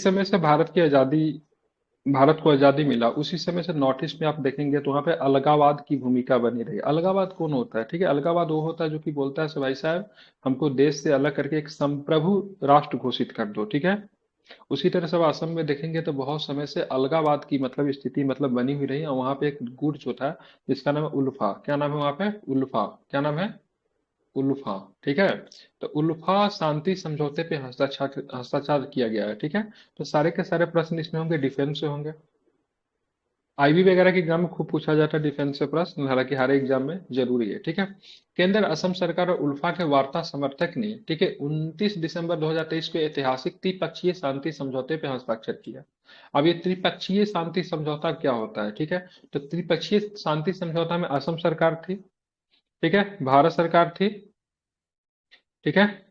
समय से भारत को आजादी मिला, उसी समय से नॉर्थ ईस्ट में आप देखेंगे तो वहाँ पे अलगावाद की भूमिका बनी रही। अलगावाद कौन होता है? ठीक है, अलगावाद वो होता है जो कि बोलता है भाई साहब हमको देश से अलग करके एक संप्रभु राष्ट्र घोषित कर दो। ठीक है, उसी तरह से अब असम में देखेंगे तो बहुत समय से अलगावाद की मतलब स्थिति मतलब बनी हुई रही, और वहां पे एक गुट जो था जिसका नाम है उल्फा। क्या नाम है वहां पे? उल्फा। क्या नाम है? उल्फा। ठीक है, तो उल्फा शांति समझौते पे हस्ताक्षर हस्ताक्षर किया गया है। ठीक है, तो सारे के सारे प्रश्न इसमें होंगे डिफेंस से होंगे। आईबी वगैरह के एग्जाम में खूब पूछा जाता है डिफेंस से प्रश्न, हालांकि हर एग्जाम में जरूरी है। ठीक है, केंद्र असम सरकार और उल्फा के वार्ता समर्थक ने, ठीक है, 29 दिसंबर 2023 को ऐतिहासिक त्रिपक्षीय शांति समझौते पे हस्ताक्षर किया। अब ये त्रिपक्षीय शांति समझौता क्या होता है? ठीक है, तो त्रिपक्षीय शांति समझौता में असम सरकार थी, ठीक है, भारत सरकार थी, ठीक है,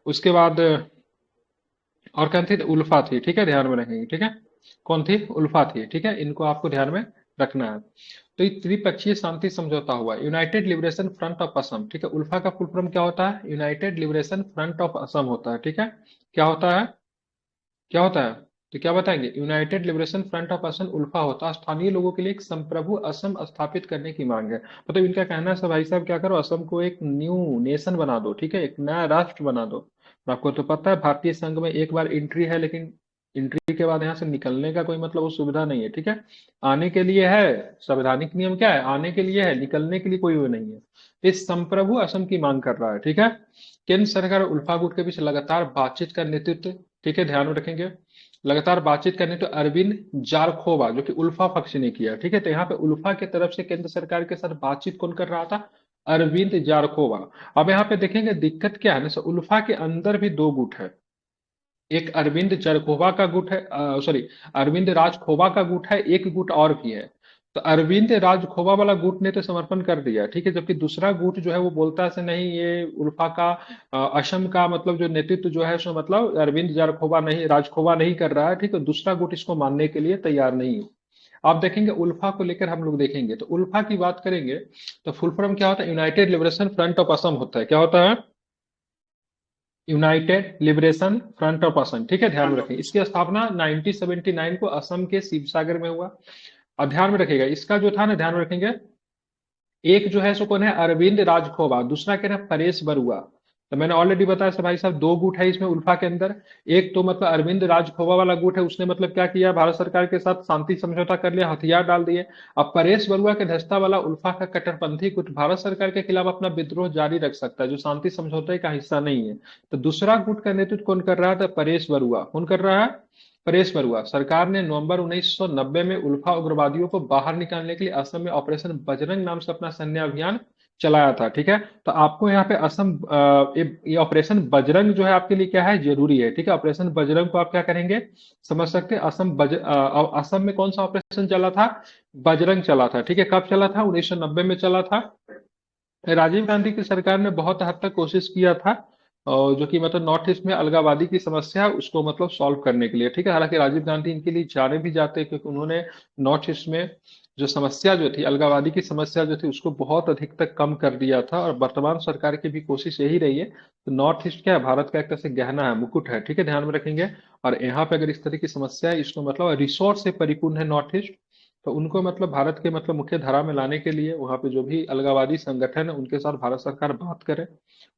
उसके बाद और कौन थी? तो उल्फा थी। ठीक है, ध्यान में रखेंगे। ठीक है, कौन थी? उल्फा थी। ठीक है, इनको आपको ध्यान में रखना है। तो ये त्रिपक्षीय शांति समझौता हुआ United Liberation Front of Assam. ठीक है, उल्फा का फुल फॉर्म क्या होता है? United Liberation Front of Assam होता है। ठीक है, क्या होता है? क्या होता है? तो क्या बताएंगे? United Liberation Front of Assam ULFA होता है। स्थानीय लोगों के लिए एक संप्रभु असम स्थापित करने की मांग है। मतलब इनका कहना है सब भाई साहब क्या करो, असम को एक न्यू नेशन बना दो। ठीक है, एक नया राष्ट्र बना दो। और आपको तो पता है भारतीय संघ में एक बार एंट्री है, लेकिन एंट्री के बाद यहाँ से निकलने का कोई मतलब वो सुविधा नहीं है। ठीक है, आने के लिए है, संवैधानिक नियम क्या है? आने के लिए है, निकलने के लिए कोई वो नहीं है। इस संप्रभु असम की मांग कर रहा है। ठीक है, केंद्र सरकार और उल्फा गुट के बीच लगातार बातचीत का नेतृत्व, ठीक है, ध्यान में रखेंगे, लगातार बातचीत करने तो अरविंद जारखोवा जो कि उल्फा पक्ष ने किया। ठीक है, तो यहाँ पे उल्फा की तरफ से केंद्र सरकार के साथ बातचीत कौन कर रहा था? अरविंद जारखोवा। अब यहाँ पे देखेंगे दिक्कत क्या है ना, उल्फा के अंदर भी दो गुट है। एक अरविंद जरखोवा का गुट है, सॉरी, अरविंद राजखोवा का गुट है, एक गुट और भी है। तो अरविंद राजखोवा वाला गुट ने तो समर्पण कर दिया। ठीक है, जबकि दूसरा गुट जो है वो बोलता है से नहीं, ये उल्फा का असम का मतलब जो नेतृत्व जो है सो मतलब अरविंद जारखोवा नहीं, राजखोवा नहीं कर रहा है। ठीक है, दूसरा गुट इसको मानने के लिए तैयार नहीं है। आप देखेंगे उल्फा को लेकर हम लोग देखेंगे तो उल्फा की बात करेंगे तो फुल फॉर्म क्या होता है? United Liberation Front of Assam होता है। क्या होता है? United Liberation Front of Assam. ठीक है, ध्यान में रखें, इसकी स्थापना 1979 को असम के शिवसागर में हुआ। और ध्यान में रखिएगा इसका जो था ना, ध्यान में रखेंगे, एक जो है सो कौन है? अरविंद राजखोवा, दूसरा क्या है? परेश बरुआ। तो मैंने ऑलरेडी बताया था भाई साहब दो गुट है इसमें उल्फा के अंदर। एक तो मतलब अरविंद राजखोवा वाला गुट है, उसने मतलब क्या किया? भारत सरकार के साथ शांति समझौता कर लिया, हथियार डाल दिए। अब परेश बरुआ के धस्ता वाला उल्फा का कट्टरपंथी गुट भारत सरकार के खिलाफ अपना विद्रोह जारी रख सकता है, जो शांति समझौते का हिस्सा नहीं है। तो दूसरा गुट का नेतृत्व कौन कर रहा था? परेश बरुआ। कौन कर रहा है? परेश बरुआ। सरकार ने नवंबर 1990 में उल्फा उग्रवादियों को बाहर निकालने के लिए असम में ऑपरेशन बजरंग नाम से अपना सैन्य अभियान चलाया था। ठीक है, तो आपको यहाँ पे असम ये ऑपरेशन बजरंग जो है आपके लिए क्या है? जरूरी है। ठीक है, ऑपरेशन बजरंग को आप क्या करेंगे? समझ सकते हैं। असम में कौन सा ऑपरेशन चला था? बजरंग चला था। ठीक है, कब चला था? 1990 में चला था। राजीव गांधी की सरकार ने बहुत हद तक कोशिश किया था, और जो कि मतलब नॉर्थ ईस्ट में अलगावादी की समस्या है, उसको मतलब सॉल्व करने के लिए। ठीक है, हालांकि राजीव गांधी इनके लिए जाने भी जाते हैं, क्योंकि उन्होंने नॉर्थ ईस्ट में जो समस्या जो थी, अलगावादी की समस्या जो थी, उसको बहुत अधिक तक कम कर दिया था। और वर्तमान सरकार की भी कोशिश यही रही है। तो नॉर्थ ईस्ट क्या है? भारत का एक तरह से गहना है, मुकुट है। ठीक है, ध्यान में रखेंगे। और यहाँ पे अगर इस तरह की समस्या है, इसको मतलब रिसोर्स से परिपूर्ण है नॉर्थ ईस्ट, तो उनको मतलब भारत के मतलब मुख्य धारा में लाने के लिए वहां पे जो भी अलगावादी संगठन है उनके साथ भारत सरकार बात करे।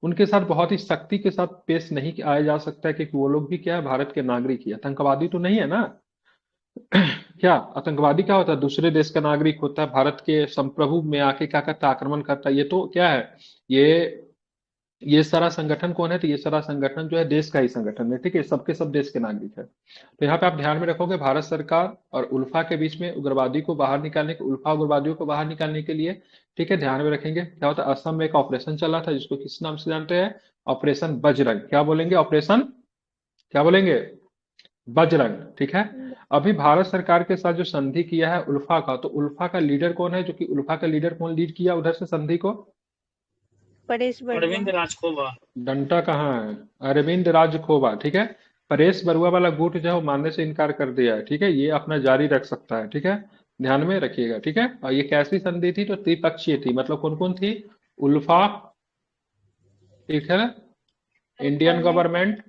उनके साथ बहुत ही सख्ती के साथ पेश नहीं आया जा सकता है, क्योंकि वो लोग भी क्या है? भारत के नागरिक ही, आतंकवादी तो नहीं है ना। क्या आतंकवादी क्या होता है? दूसरे देश का नागरिक होता है, भारत के संप्रभु में आके क्या करता है? आक्रमण करता है। ये तो क्या है? ये ये सारा संगठन कौन है? तो ये सारा संगठन जो है देश का ही संगठन है। ठीक है, सबके सब देश के नागरिक है। तो यहाँ पे आप ध्यान में रखोगे भारत सरकार और उल्फा के बीच में उग्रवादी को बाहर निकालने के, उल्फा उग्रवादियों को बाहर निकालने के लिए, ठीक है, ध्यान में रखेंगे क्या होता है? असम में एक ऑपरेशन चला था जिसको किस नाम से जानते हैं? ऑपरेशन बजरंग। क्या बोलेंगे? ऑपरेशन क्या बोलेंगे? बजरंग। ठीक है, अभी भारत सरकार के साथ जो संधि किया है उल्फा का, तो उल्फा का लीडर कौन है? जो कि उल्फा का लीडर कौन लीड किया उधर से संधि को? परेश बरुआ। अरविंद राजखोवा। डंटा कहाँ है? अरविंद राजखोवा। ठीक है, परेश बरुआ वाला गुट जो है वो मानने से इनकार कर दिया है। ठीक है, ये अपना जारी रख सकता है। ठीक है, ध्यान में रखिएगा। ठीक है, और ये कैसी संधि थी? तो त्रिपक्षीय थी। मतलब कौन कौन थी? उल्फा, ठीक है, उल्फा इंडियन ने गवर्नमेंट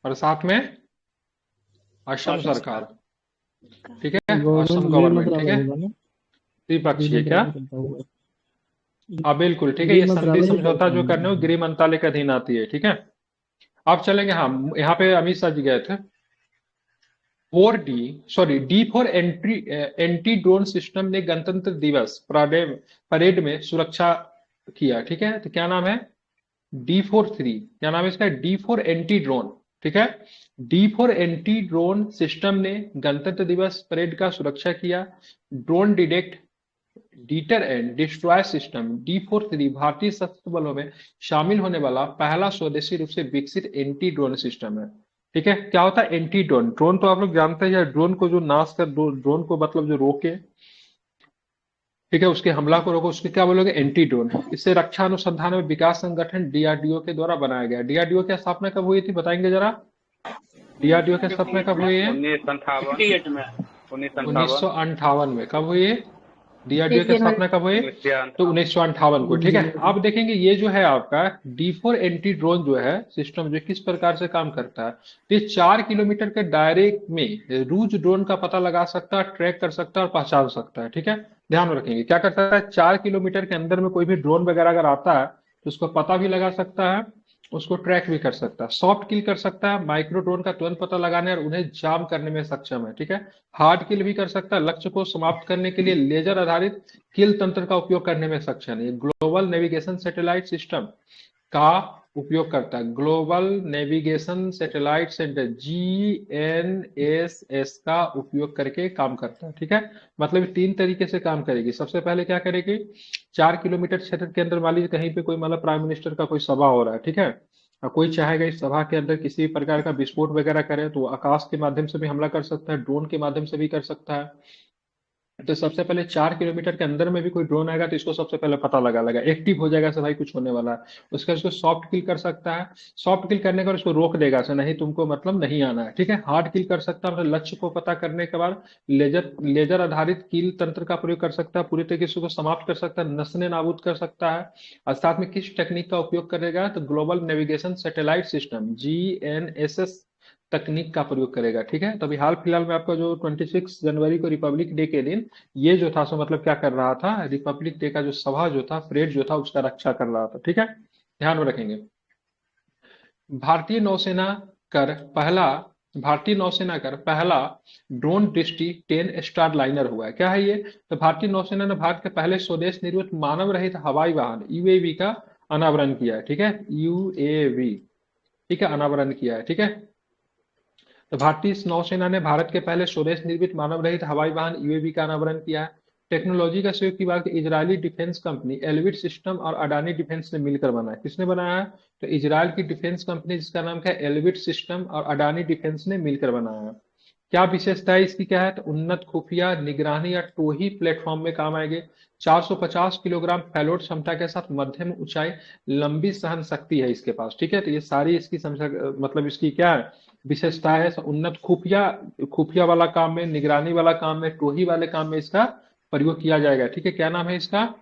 और साथ में असम सरकार, ठीक है, गवर्नमेंट असम गृह गवर्नमेंट, ठीक मंत्रालय है, होगा ना, गृह द्विपक्षीय क्या? मंत्रालय चलता होगा। हाँ बिल्कुल ठीक है, गृह ये संधि मंत्रालय ही समझौता चलता जो होगा। करने हो गृह मंत्रालय के अधीन आती है, ठीक है। अब चलेंगे, हाँ यहाँ पे अमित शाह जी गए थे। 4D for anti drone system ने गणतंत्र दिवस परेड में सुरक्षा किया, ठीक है। तो क्या नाम है? D43, क्या नाम है इसका? डी फोर एंटी ड्रोन, ठीक है। D4 एंटी ड्रोन सिस्टम ने गणतंत्र दिवस परेड का सुरक्षा किया। Drone detect deter and destroy system D43 भारतीय सशस्त्र बलों में शामिल होने वाला पहला स्वदेशी रूप से विकसित एंटी ड्रोन सिस्टम है, ठीक है। क्या होता है एंटी ड्रोन? ड्रोन तो आप लोग जानते हैं, ड्रोन को जो नाश कर, ड्रोन को मतलब जो रोके, ठीक है, उसके हमला को रोको, उसके क्या बोलोगे? Anti drone. इसे रक्षा अनुसंधान एवं विकास संगठन DRDO के द्वारा बनाया गया। DRDO की स्थापना कब हुई थी, बताएंगे जरा? DRDO की स्थापना कब हुई है? 1958 में। कब हुई है DRDO की 1 स्थापना? जनवरी कब हुई? तो 1958 को, ठीक है। आप देखेंगे ये जो है आपका D4 एंटी ड्रोन जो है सिस्टम, जो किस प्रकार से काम करता है, तो ये 4 किलोमीटर के दायरे में रूज ड्रोन का पता लगा सकता है, ट्रैक कर सकता है और पहचान सकता है, ठीक है। ध्यान में रखेंगे, क्या कर सकता है, 4 किलोमीटर के अंदर में कोई भी ड्रोन वगैरह अगर आता है तो उसको पता भी लगा सकता है, उसको ट्रैक भी कर सकता है, सॉफ्ट किल कर सकता है, माइक्रो ड्रोन का तुरंत पता लगाने और उन्हें जाम करने में सक्षम है, ठीक है। हार्ड किल भी कर सकता है, लक्ष्य को समाप्त करने के लिए लेजर आधारित किल तंत्र का उपयोग करने में सक्षम है। ये ग्लोबल नेविगेशन सैटेलाइट सिस्टम का उपयोग करता है। Global navigation satellite centre GNSS का उपयोग करके काम करता है, ठीक है। मतलब ये 3 तरीके से काम करेगी। सबसे पहले क्या करेगी, 4 किलोमीटर क्षेत्र के अंदर मान लीजिए कहीं पे कोई मतलब प्राइम मिनिस्टर का कोई सभा हो रहा है, ठीक है, और कोई चाहेगा इस सभा के अंदर किसी भी प्रकार का विस्फोट वगैरह करे तो वो आकाश के माध्यम से भी हमला कर सकता है, ड्रोन के माध्यम से भी कर सकता है। तो सबसे पहले 4 किलोमीटर के अंदर में भी कोई ड्रोन आएगा तो इसको सबसे पहले पता लगा लगा एक्टिव हो जाएगा, से भाई कुछ होने वाला है। उसके बाद इसको सॉफ्ट किल कर सकता है, सॉफ्ट किल करने के बाद उसको रोक देगा, से नहीं तुमको मतलब नहीं आना है, ठीक है। हार्ड किल कर सकता है, मतलब लक्ष्य को पता करने के बाद लेजर लेजर आधारित किल तंत्र का प्रयोग कर सकता है, पूरी तरीके से उसको समाप्त कर सकता है, नस्ने नाबूद कर सकता है। और साथ में किस टेक्निक का उपयोग करेगा, तो global navigation satellite system GNSS तकनीक का प्रयोग करेगा, ठीक है। तो अभी हाल फिलहाल में आपका जो 26 जनवरी को रिपब्लिक डे के दिन ये जो था सो मतलब क्या कर रहा था, रिपब्लिक डे का जो सभा जो था, परेड जो था, उसका रक्षा कर रहा था, ठीक है। ध्यान में रखेंगे। भारतीय नौसेना कर पहला भारतीय नौसेना कर पहला ड्रोन दृष्टि 10 स्टार लाइनर हुआ है। क्या है ये, तो भारतीय नौसेना ने भारत के पहले स्वदेश निर्मित मानव रहित हवाई वाहन UAV का अनावरण किया है, ठीक है। UAV, ठीक है, अनावरण किया है, ठीक है। तो भारतीय नौसेना ने भारत के पहले स्वदेश निर्मित मानव रहित हवाई वाहन UAV का अनावरण किया है। टेक्नोलॉजी का सहयोग की बात की, इजरायली डिफेंस कंपनी एलविट सिस्टम और अडानी डिफेंस ने मिलकर बनाया। किसने बनाया है, तो इजरायल की डिफेंस कंपनी जिसका नाम क्या है, एलविट सिस्टम और अडानी डिफेंस ने मिलकर बनाया है। क्या विशेषता है इसकी, क्या है, तो उन्नत खुफिया निगरानी या टोही प्लेटफॉर्म में काम आएंगे। 450 किलोग्राम पेलोड क्षमता के साथ मध्यम ऊंचाई लंबी सहन शक्ति है इसके पास, ठीक है। तो ये सारी इसकी मतलब इसकी क्या है विशेषता है, उन्नत खुफिया खुफिया वाला काम में, निगरानी वाला काम में, टोही वाले काम में इसका प्रयोग किया जाएगा, ठीक है। क्या नाम है इसका,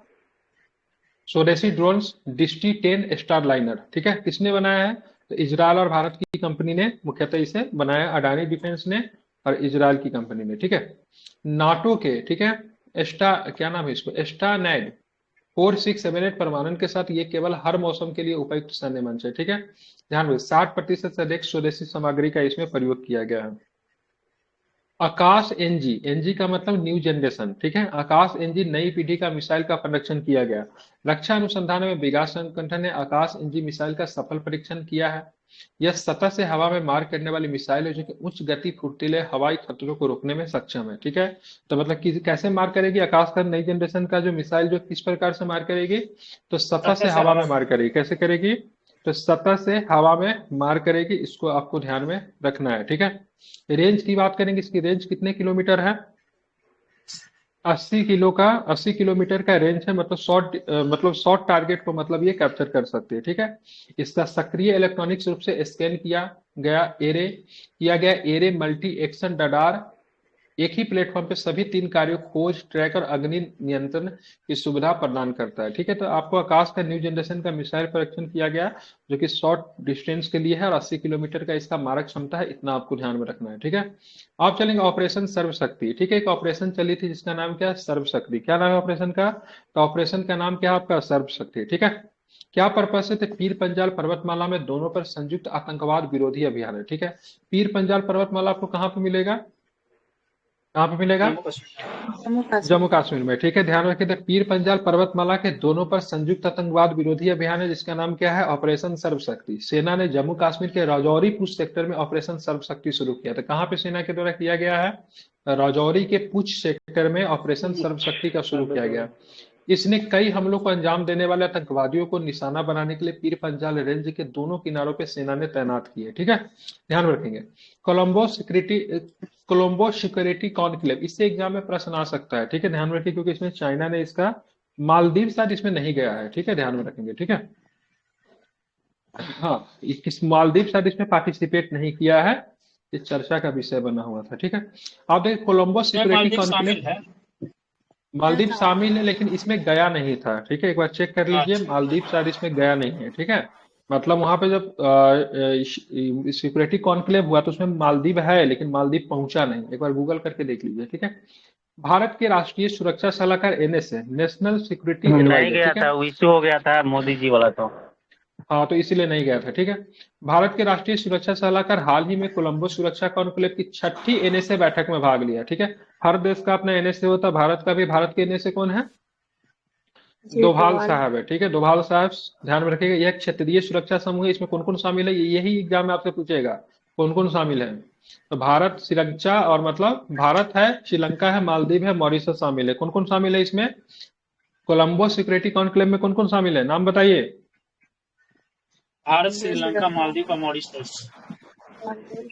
स्वदेशी ड्रोन्स डिस्टी 10 स्टार लाइनर, ठीक है। किसने बनाया है, तो इजरायल और भारत की कंपनी ने मुख्यतः इसे बनाया, अडानी डिफेंस ने और इजरायल की कंपनी ने, ठीक है। नाटो के, ठीक है, एस्टा क्या नाम है इसको, एस्टानैड 4678 परमाणु के साथ ये केवल हर मौसम के लिए उपयुक्त सैन्य मंच है, ठीक है। ध्यान रखिए 60% से अधिक स्वदेशी सामग्री का इसमें प्रयोग किया गया है। आकाश एनजी, एनजी का मतलब न्यू जनरेशन, ठीक है। आकाश एनजी नई पीढ़ी का मिसाइल का परीक्षण किया गया। रक्षा अनुसंधान में विकास संगठन ने आकाश एनजी मिसाइल का सफल परीक्षण किया है। यह सतह से हवा में मार करने वाली मिसाइल है जो कि उच्च गति फुर्तीले हवाई खतरों को रोकने में सक्षम है, ठीक है। तो मतलब कैसे मार करेगी आकाश का नई जनरेशन का जो मिसाइल, जो किस प्रकार से मार करेगी, तो सतह से हवा में मार करेगी। कैसे करेगी, तो सतह से हवा में मार करेगी, इसको आपको ध्यान में रखना है, ठीक है। रेंज की बात करेंगे, इसकी रेंज कितने किलोमीटर है, 80 किलोमीटर का रेंज है। मतलब शॉर्ट टारगेट को मतलब ये कैप्चर कर सकते हैं, ठीक है। इसका सक्रिय इलेक्ट्रॉनिक्स रूप से स्कैन किया गया एरे मल्टी एक्शन रडार एक ही प्लेटफॉर्म पे सभी 3 कार्यों खोज, ट्रैक और अग्नि नियंत्रण की सुविधा प्रदान करता है। ठीक है, तो आपको आकाश का न्यू जनरेशन का मिसाइल परीक्षण किया गया, जो कि शॉर्ट डिस्टेंस के लिए है और 80 किलोमीटर का इसका मारक क्षमता है, इतना आपको ध्यान में रखना है। ठीक है, आप चलेंगे ऑपरेशन सर्वशक्ति। ठीक है, एक ऑपरेशन चली थी जिसका नाम क्या है, सर्वशक्ति। क्या नाम है ऑपरेशन का? तो ऑपरेशन का नाम क्या है आपका, सर्वशक्ति। ठीक है, क्या पर्पज से? तो पीर पंजाल पर्वतमाला में दोनों पर संयुक्त आतंकवाद विरोधी अभियान है। ठीक है, पीर पंजाल पर्वतमाला आपको कहाँ पे मिलेगा, कहाँ पे मिलेगा? जम्मू कश्मीर। जम्मू कश्मीर में। ठीक है, ध्यान रखिए, तो पीर पंजाल पर्वतमाला के दोनों पर संयुक्त आतंकवाद विरोधी अभियान है, जिसका नाम क्या है, ऑपरेशन सर्वशक्ति। सेना ने जम्मू कश्मीर के राजौरी पूंछ सेक्टर में ऑपरेशन सर्वशक्ति शुरू किया था। कहाँ पे सेना के द्वारा किया गया है? राजौरी के पूंछ सेक्टर में ऑपरेशन सर्वशक्ति का शुरू किया गया। इसने कई हमलों को अंजाम देने वाले आतंकवादियों को निशाना बनाने के लिए पीर पंजाल रेंज के दोनों किनारों पे सेना ने तैनात किए। ठीक है, ध्यान रखेंगे। कोलंबो सिक्योरिटी कॉन्क्लेव, इससे एग्जाम में प्रश्न आ सकता है। ठीक है, ध्यान रखिए, क्योंकि इसमें चाइना ने इसका, मालदीव शायद इसमें नहीं गया है। ठीक है, ध्यान में रखेंगे। ठीक है, हाँ, किस मालदीव शायद इसमें पार्टिसिपेट नहीं किया है, इस चर्चा का विषय बना हुआ था। ठीक है, आप देखिए कोलंबो सिक्योरिटी कॉन्क्लेव, मालदीव शामिल है लेकिन इसमें गया नहीं था। ठीक है, एक बार चेक कर लीजिए, मालदीव शायद इसमें गया नहीं है। ठीक है, मतलब वहां पे जब सिक्योरिटी कॉन्क्लेव हुआ तो उसमें मालदीव है लेकिन मालदीव पहुंचा नहीं, एक बार गूगल करके देख लीजिए। ठीक है, भारत के राष्ट्रीय सुरक्षा सलाहकार एनएसए, नेशनल सिक्योरिटी नहीं एडवाइजर। गया ठीक है, था, वो इश्यू हो गया था मोदी जी वाला तो। हाँ, तो इसीलिए नहीं गया था। ठीक है, भारत के राष्ट्रीय सुरक्षा सलाहकार हाल ही में कोलंबो सुरक्षा कॉन्क्लेव की 6ठी एनएसए बैठक में भाग लिया। ठीक है, हर देश का अपना एनएसए होता है, भारत का भी। भारत के एनएसए कौन है? डोभाल साहब है। ठीक है, डोभाल साहब, ध्यान में रखिएगा, यह क्षेत्रीय सुरक्षा समूह है। इसमें कौन कौन शामिल है, यही एग्जाम में आपसे पूछेगा, कौन कौन शामिल है। तो भारत, श्रीलंका, और मतलब भारत है, श्रीलंका है, मालदीव है, मॉरिशस शामिल है। कौन कौन शामिल है इसमें? कोलंबो सिक्योरिटी कॉन्क्लेव में कौन कौन शामिल है, नाम बताइए। भारत, श्रीलंका, मालदीव और मॉरिशस।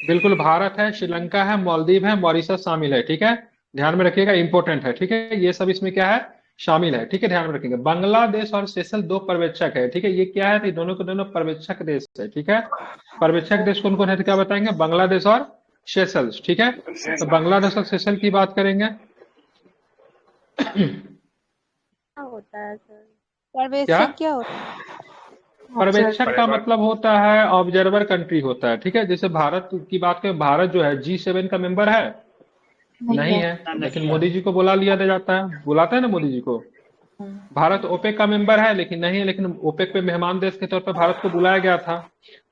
बिल्कुल, भारत है, श्रीलंका है, मालदीव है, मॉरिशस शामिल है। ठीक है, ध्यान में रखिएगा, इंपॉर्टेंट है। ठीक है, ये सब इसमें क्या है, शामिल है। ठीक है, ध्यान में रखेंगे। बांग्लादेश और सेशल 2 पर्यवेक्षक है। ठीक है, ये क्या है, तो दोनों के दोनों पर्यवेक्षक देश है। ठीक है, पर्यवेक्षक देश कौन कौन है, तो क्या बताएंगे, बांग्लादेश और सेशल्स। ठीक है, तो बांग्लादेश और सेशल की बात करेंगे। क्या होता है सर, क्या? पर्यवेक्षक क्या होता है? पर्यवेक्षक का मतलब होता है ऑब्जर्वर कंट्री होता है। ठीक है, जैसे भारत की बात करें, भारत जो है G7 का मेंबर है, नहीं है, लेकिन मोदी जी को बुला लिया जाता है, बुलाता है ना मोदी जी को। भारत ओपेक का मेंबर है लेकिन नहीं है, लेकिन ओपेक पे मेहमान देश के तौर पर भारत को बुलाया गया था।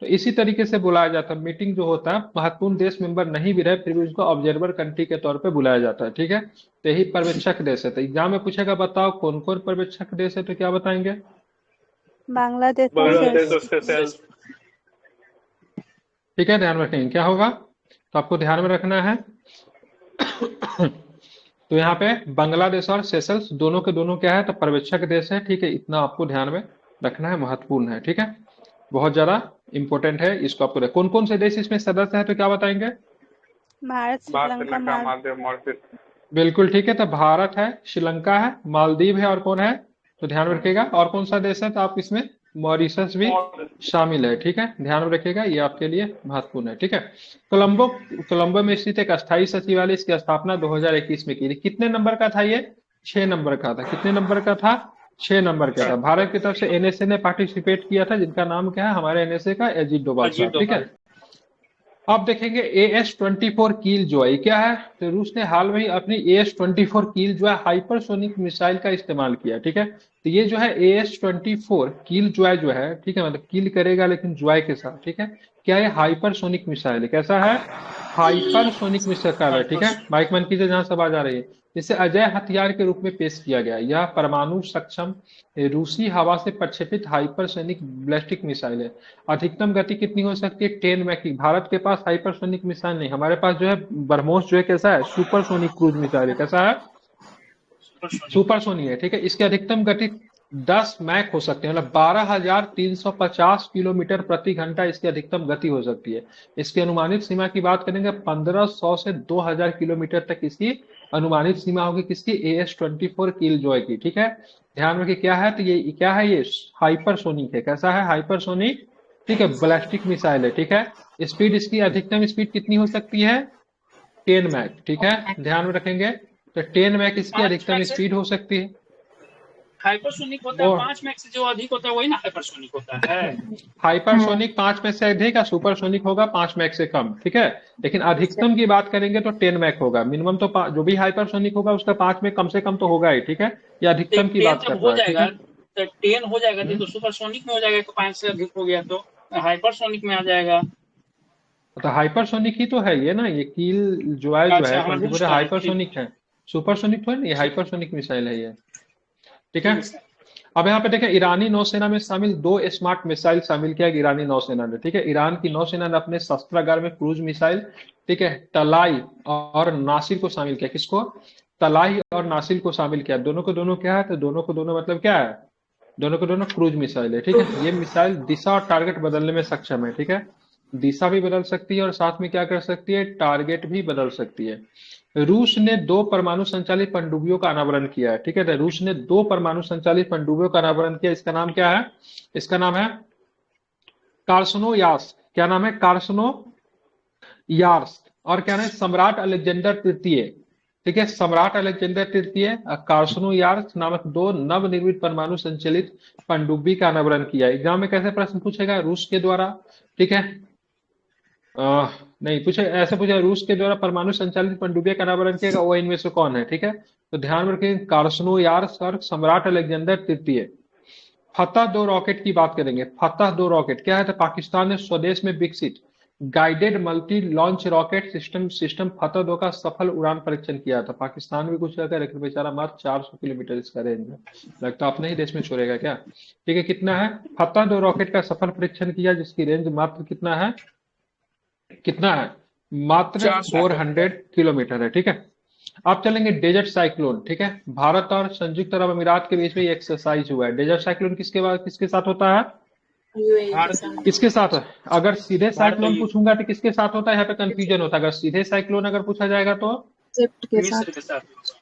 तो इसी तरीके से बुलाया जाता है, मीटिंग जो होता है, महत्वपूर्ण देश मेंबर नहीं भी रहे फिर भी उसको ऑब्जर्वर कंट्री के तौर पे बुलाया जाता है। ठीक है, तो यही पर्यवेक्षक देश है। तो एग्जाम में पूछेगा, बताओ कौन कौन पर्यवेक्षक देश है, तो क्या बताएंगे? बांग्लादेश और सेशल्स। ठीक है, ध्यान रखेंगे, क्या होगा, तो आपको ध्यान में रखना है। तो यहाँ पे बांग्लादेश और सेशल्स दोनों के दोनों क्या है, तो पर्यवेक्षक देश है। ठीक है, इतना आपको ध्यान में रखना है, महत्वपूर्ण है। ठीक है, बहुत ज्यादा इंपॉर्टेंट है, इसको आपको कौन कौन से देश इसमें सदस्य है, तो क्या बताएंगे? भारत, श्रीलंका, मालदीव। बिल्कुल ठीक है, तो भारत है, श्रीलंका है, मालदीव है, और कौन है, तो ध्यान में रखिएगा, और कौन सा देश है, तो आप इसमें मॉरिशस भी शामिल है। ठीक है, ध्यान में रखिएगा, ये आपके लिए महत्वपूर्ण है। ठीक है, कोलंबो में स्थित एक अस्थायी सचिवालय, इसकी स्थापना 2021 में की थी। कितने नंबर का था ये? 6 नंबर का था। कितने नंबर का था? 6 नंबर का था। भारत की तरफ से एनएसए ने पार्टिसिपेट किया था, जिनका नाम क्या है, हमारे एनएसए का अजीत डोभाल साहब। ठीक है, आप देखेंगे AS-24 कील जॉय क्या है, तो रूस ने हाल में ही अपनी AS-24 कील जॉय हाइपरसोनिक मिसाइल का इस्तेमाल किया। ठीक है, तो ये जो है AS-24 कील जॉय जो है, ठीक है, मतलब कील करेगा लेकिन जॉय के साथ। ठीक है, क्या ये हाइपरसोनिक मिसाइल है, कैसा है, हाइपरसोनिक मिसाइल है। ठीक है, माइक मन कीजिए जहां से आवाज आ रही है। इसे अजय हथियार के रूप में पेश किया गया। यह परमाणु सक्षम रूसी हवा से प्रक्षेपित हाइपरसोनिक बैलिस्टिक मिसाइल है। अधिकतम गति कितनी हो सकती है, 10 मैक की। भारत के पास हाइपरसोनिक मिसाइल नहीं, हमारे पास जो है ब्रह्मोस जो है कैसा है, सुपरसोनिक क्रूज मिसाइल है। कैसा है, सुपरसोनिक है। ठीक है, इसकी अधिकतम गति 10 मैक हो सकते हैं, मतलब 12,350 किलोमीटर प्रति घंटा इसकी अधिकतम गति हो सकती है। इसकी अनुमानित सीमा की बात करेंगे 1500 से 2000 किलोमीटर तक इसकी अनुमानित सीमा होगी, किसकी, AS-24 कील जॉय की। ठीक है, ध्यान रखिए क्या है, तो ये क्या है, ये हाइपरसोनिक है। कैसा है, हाइपरसोनिक। ठीक है, बैलिस्टिक मिसाइल है। ठीक है, स्पीड, इसकी अधिकतम स्पीड कितनी हो सकती है, 10 मैक, ठीक है, ध्यान में रखेंगे। तो 10 मैक इसकी 5 अधिकतम मैक से स्पीड हो सकती है। हाइपरसोनिक होता है, वो 5 मैक से जो अधिक होता है वही ना हाइपरसोनिक होता है। हाइपरसोनिक 5 मैक से अधिक और सुपरसोनिक होगा 5 मैक से कम, ठीक है। लेकिन अधिकतम की बात करेंगे तो 10 मैक होगा मिनिमम। तो जो भी हाइपरसोनिक होगा उसका 5 मैक कम से कम तो होगा ही, ठीक है। ये तो अधिकतम की 10 बात कर जब हो रहा है, ठीक जाएगा, है। तो 10 हो जाएगा हम्म। तो सुपरसोनिक में हो जाएगा, तो 5 से अधिक हो गया तो हाइपरसोनिक में आ जाएगा। तो हाइपरसोनिक ही तो है ये ना, ये कील जो है अच्छा हाँ, 24 रूस का है, ठीक हाइपरसोनिक है। सुपरसोनिक थोड़ी नहीं, ठीक हाइपरसोनिक मिसाइल है ये, ठीक है। ठीक है सर। अब यहाँ पे देखें, ईरानी नौसेना में शामिल 2 स्मार्ट मिसाइल शामिल किया गया ईरानी नौसेना ने, ठीक है। ईरान की नौसेना ने अपने शस्त्रागार में क्रूज मिसाइल, ठीक है, तलाई और नासिर को शामिल किया। किसको? तलाई और नासिर को शामिल किया। दोनों को दोनों क्या है? तो दोनों को दोनों मतलब क्या है? दोनों को दोनों क्रूज मिसाइल है, ठीक है। ये मिसाइल दिशा और टारगेट बदलने में सक्षम है, ठीक है। दिशा भी बदल सकती है और साथ में क्या कर सकती है? टारगेट भी बदल सकती है। रूस ने 2 परमाणु संचालित पनडुब्बियों का अनावरण किया है, ठीक है। तो रूस ने 2 परमाणु संचालित पनडुब्बियों का अनावरण किया। इसका नाम क्या है? इसका नाम है कार्सनो यास। क्या नाम है? कार्सनो यार्स। और क्या नाम है? सम्राट अलेक्जेंडर तृतीय, ठीक है। सम्राट अलेक्जेंडर तृतीय कार्सनो यार्स नामक 2 नवनिर्मित परमाणु संचालित पनडुब्बी का अनावरण किया। एग्जाम में कैसे प्रश्न पूछेगा? रूस के द्वारा, ठीक है। नहीं पूछे, ऐसे पूछे रूस के द्वारा परमाणु संचालित पनडुब्बियों का अनावरण किया, वो इनमें से कौन है, ठीक है। तो ध्यान में रखें, कार्सनोयार्स और सम्राट अलेक्जेंडर तृतीय। फतह 2 रॉकेट की बात करेंगे। फतह 2 रॉकेट क्या है? तो पाकिस्तान ने स्वदेश में विकसित guided multi launch rocket system फतह 2 का सफल उड़ान परीक्षण किया था। पाकिस्तान भी कुछ जगह, लेकिन बेचारा मात्र 400 किलोमीटर इसका रेंज है। लगता अपने ही देश में छोड़ेगा क्या, ठीक है। कितना है? फतह 2 रॉकेट का सफल परीक्षण किया, जिसकी रेंज मात्र कितना है? कितना है? मात्र 400 किलोमीटर है, ठीक है। अब चलेंगे डेजर्ट साइक्लोन, ठीक है। भारत और संयुक्त अरब अमीरात के बीच में ये एक्सरसाइज हुआ है। डेजर्ट साइक्लोन किसके बाद किसके साथ होता है? भारत किसके साथ है? अगर सीधे भारत साइक्लोन पूछूंगा तो किसके साथ होता है? यहाँ पे कंफ्यूजन होता है। अगर सीधे साइक्लोन अगर पूछा जाएगा तो मिस्र के साथ होगा।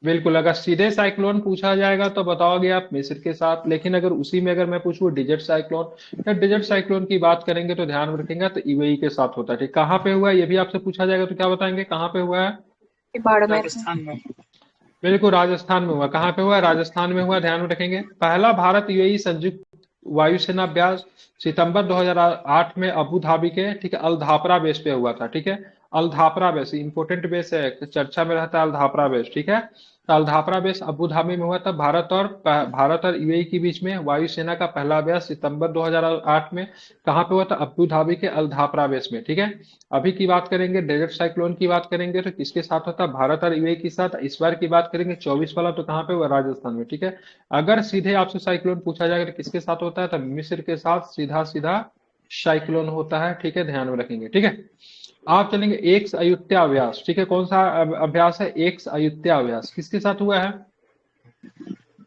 बिल्कुल, अगर सीधे साइक्लोन पूछा जाएगा तो बताओगे आप मिस्र के साथ। लेकिन अगर उसी में अगर मैं पूछूं डिजर्ट साइक्लोन, या डिजर्ट साइक्लोन की बात करेंगे तो ध्यान में रखेंगे तो यूएई के साथ होता है, ठीक। कहाँ पे हुआ है ये भी आपसे पूछा जाएगा तो क्या बताएंगे? कहाँ पे हुआ है? राजस्थान में। बिल्कुल, राजस्थान में हुआ। कहाँ पे हुआ? राजस्थान में हुआ, ध्यान में रखेंगे। पहला भारत यूएई संयुक्त वायुसेना अभ्यास सितंबर 2008 में अबू धाबी के, ठीक है, अल धापरा बेस पे हुआ था, ठीक है। अल धापरा बेस इंपोर्टेंट बेस है, चर्चा में रहता है अल धापरा बेस, ठीक है। तो अल धापरा बेस अबू धाबी में हुआ था। भारत और यूएई के बीच में वायुसेना का पहला अभ्यास सितंबर 2008 में कहाँ पे हुआ था? अबू धाबी के अल धापरा बेस में, ठीक है। अभी की बात करेंगे, डेजर्ट साइक्लोन की बात करेंगे तो किसके साथ होता है? भारत और यूएई के साथ। इस बार की बात करेंगे 24 वाला, तो कहाँ पे हुआ? राजस्थान में, ठीक है। अगर सीधे आपसे साइक्लोन पूछा जाएगा तो किसके साथ होता है? तो मिस्र के साथ सीधा सीधा साइक्लोन होता है, ठीक है, ध्यान में रखेंगे, ठीक है। आप चलेंगे एक्स अयुत्या अभ्यास, ठीक है। कौन सा अभ्यास है? एक्स अयुत्या अभ्यास किसके साथ हुआ है?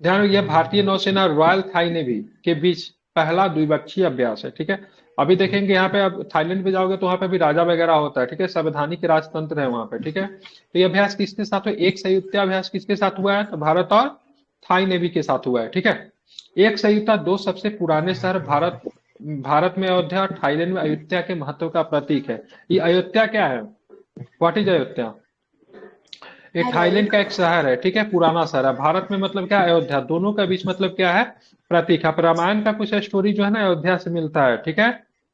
ध्यान रखिए, भारतीय नौसेना रॉयल थाई नेवी के बीच पहला द्विपक्षीय अभ्यास है, ठीक है। अभी देखेंगे यहाँ पे, अब थाईलैंड पे जाओगे तो वहां पे भी राजा वगैरह होता है, ठीक है। संवैधानिक राजतंत्र है वहां पे, ठीक है। तो ये अभ्यास किसके साथ हुआ? एक संयुक्त अभ्यास किसके साथ हुआ है? तो भारत और थाई नेवी के साथ हुआ है, ठीक है। एक संयुक्त, 2 सबसे पुराने शहर भारत भारत में अयोध्या और थाईलैंड में अयोध्या के महत्व का प्रतीक है। ये अयोध्या क्या है? What is Ayodhya? ये थाईलैंड का एक शहर है, ठीक है, पुराना शहर है। भारत में मतलब क्या? अयोध्या। दोनों का बीच मतलब क्या है? प्रतीक है। रामायण का कुछ स्टोरी जो है ना अयोध्या से मिलता है, ठीक है।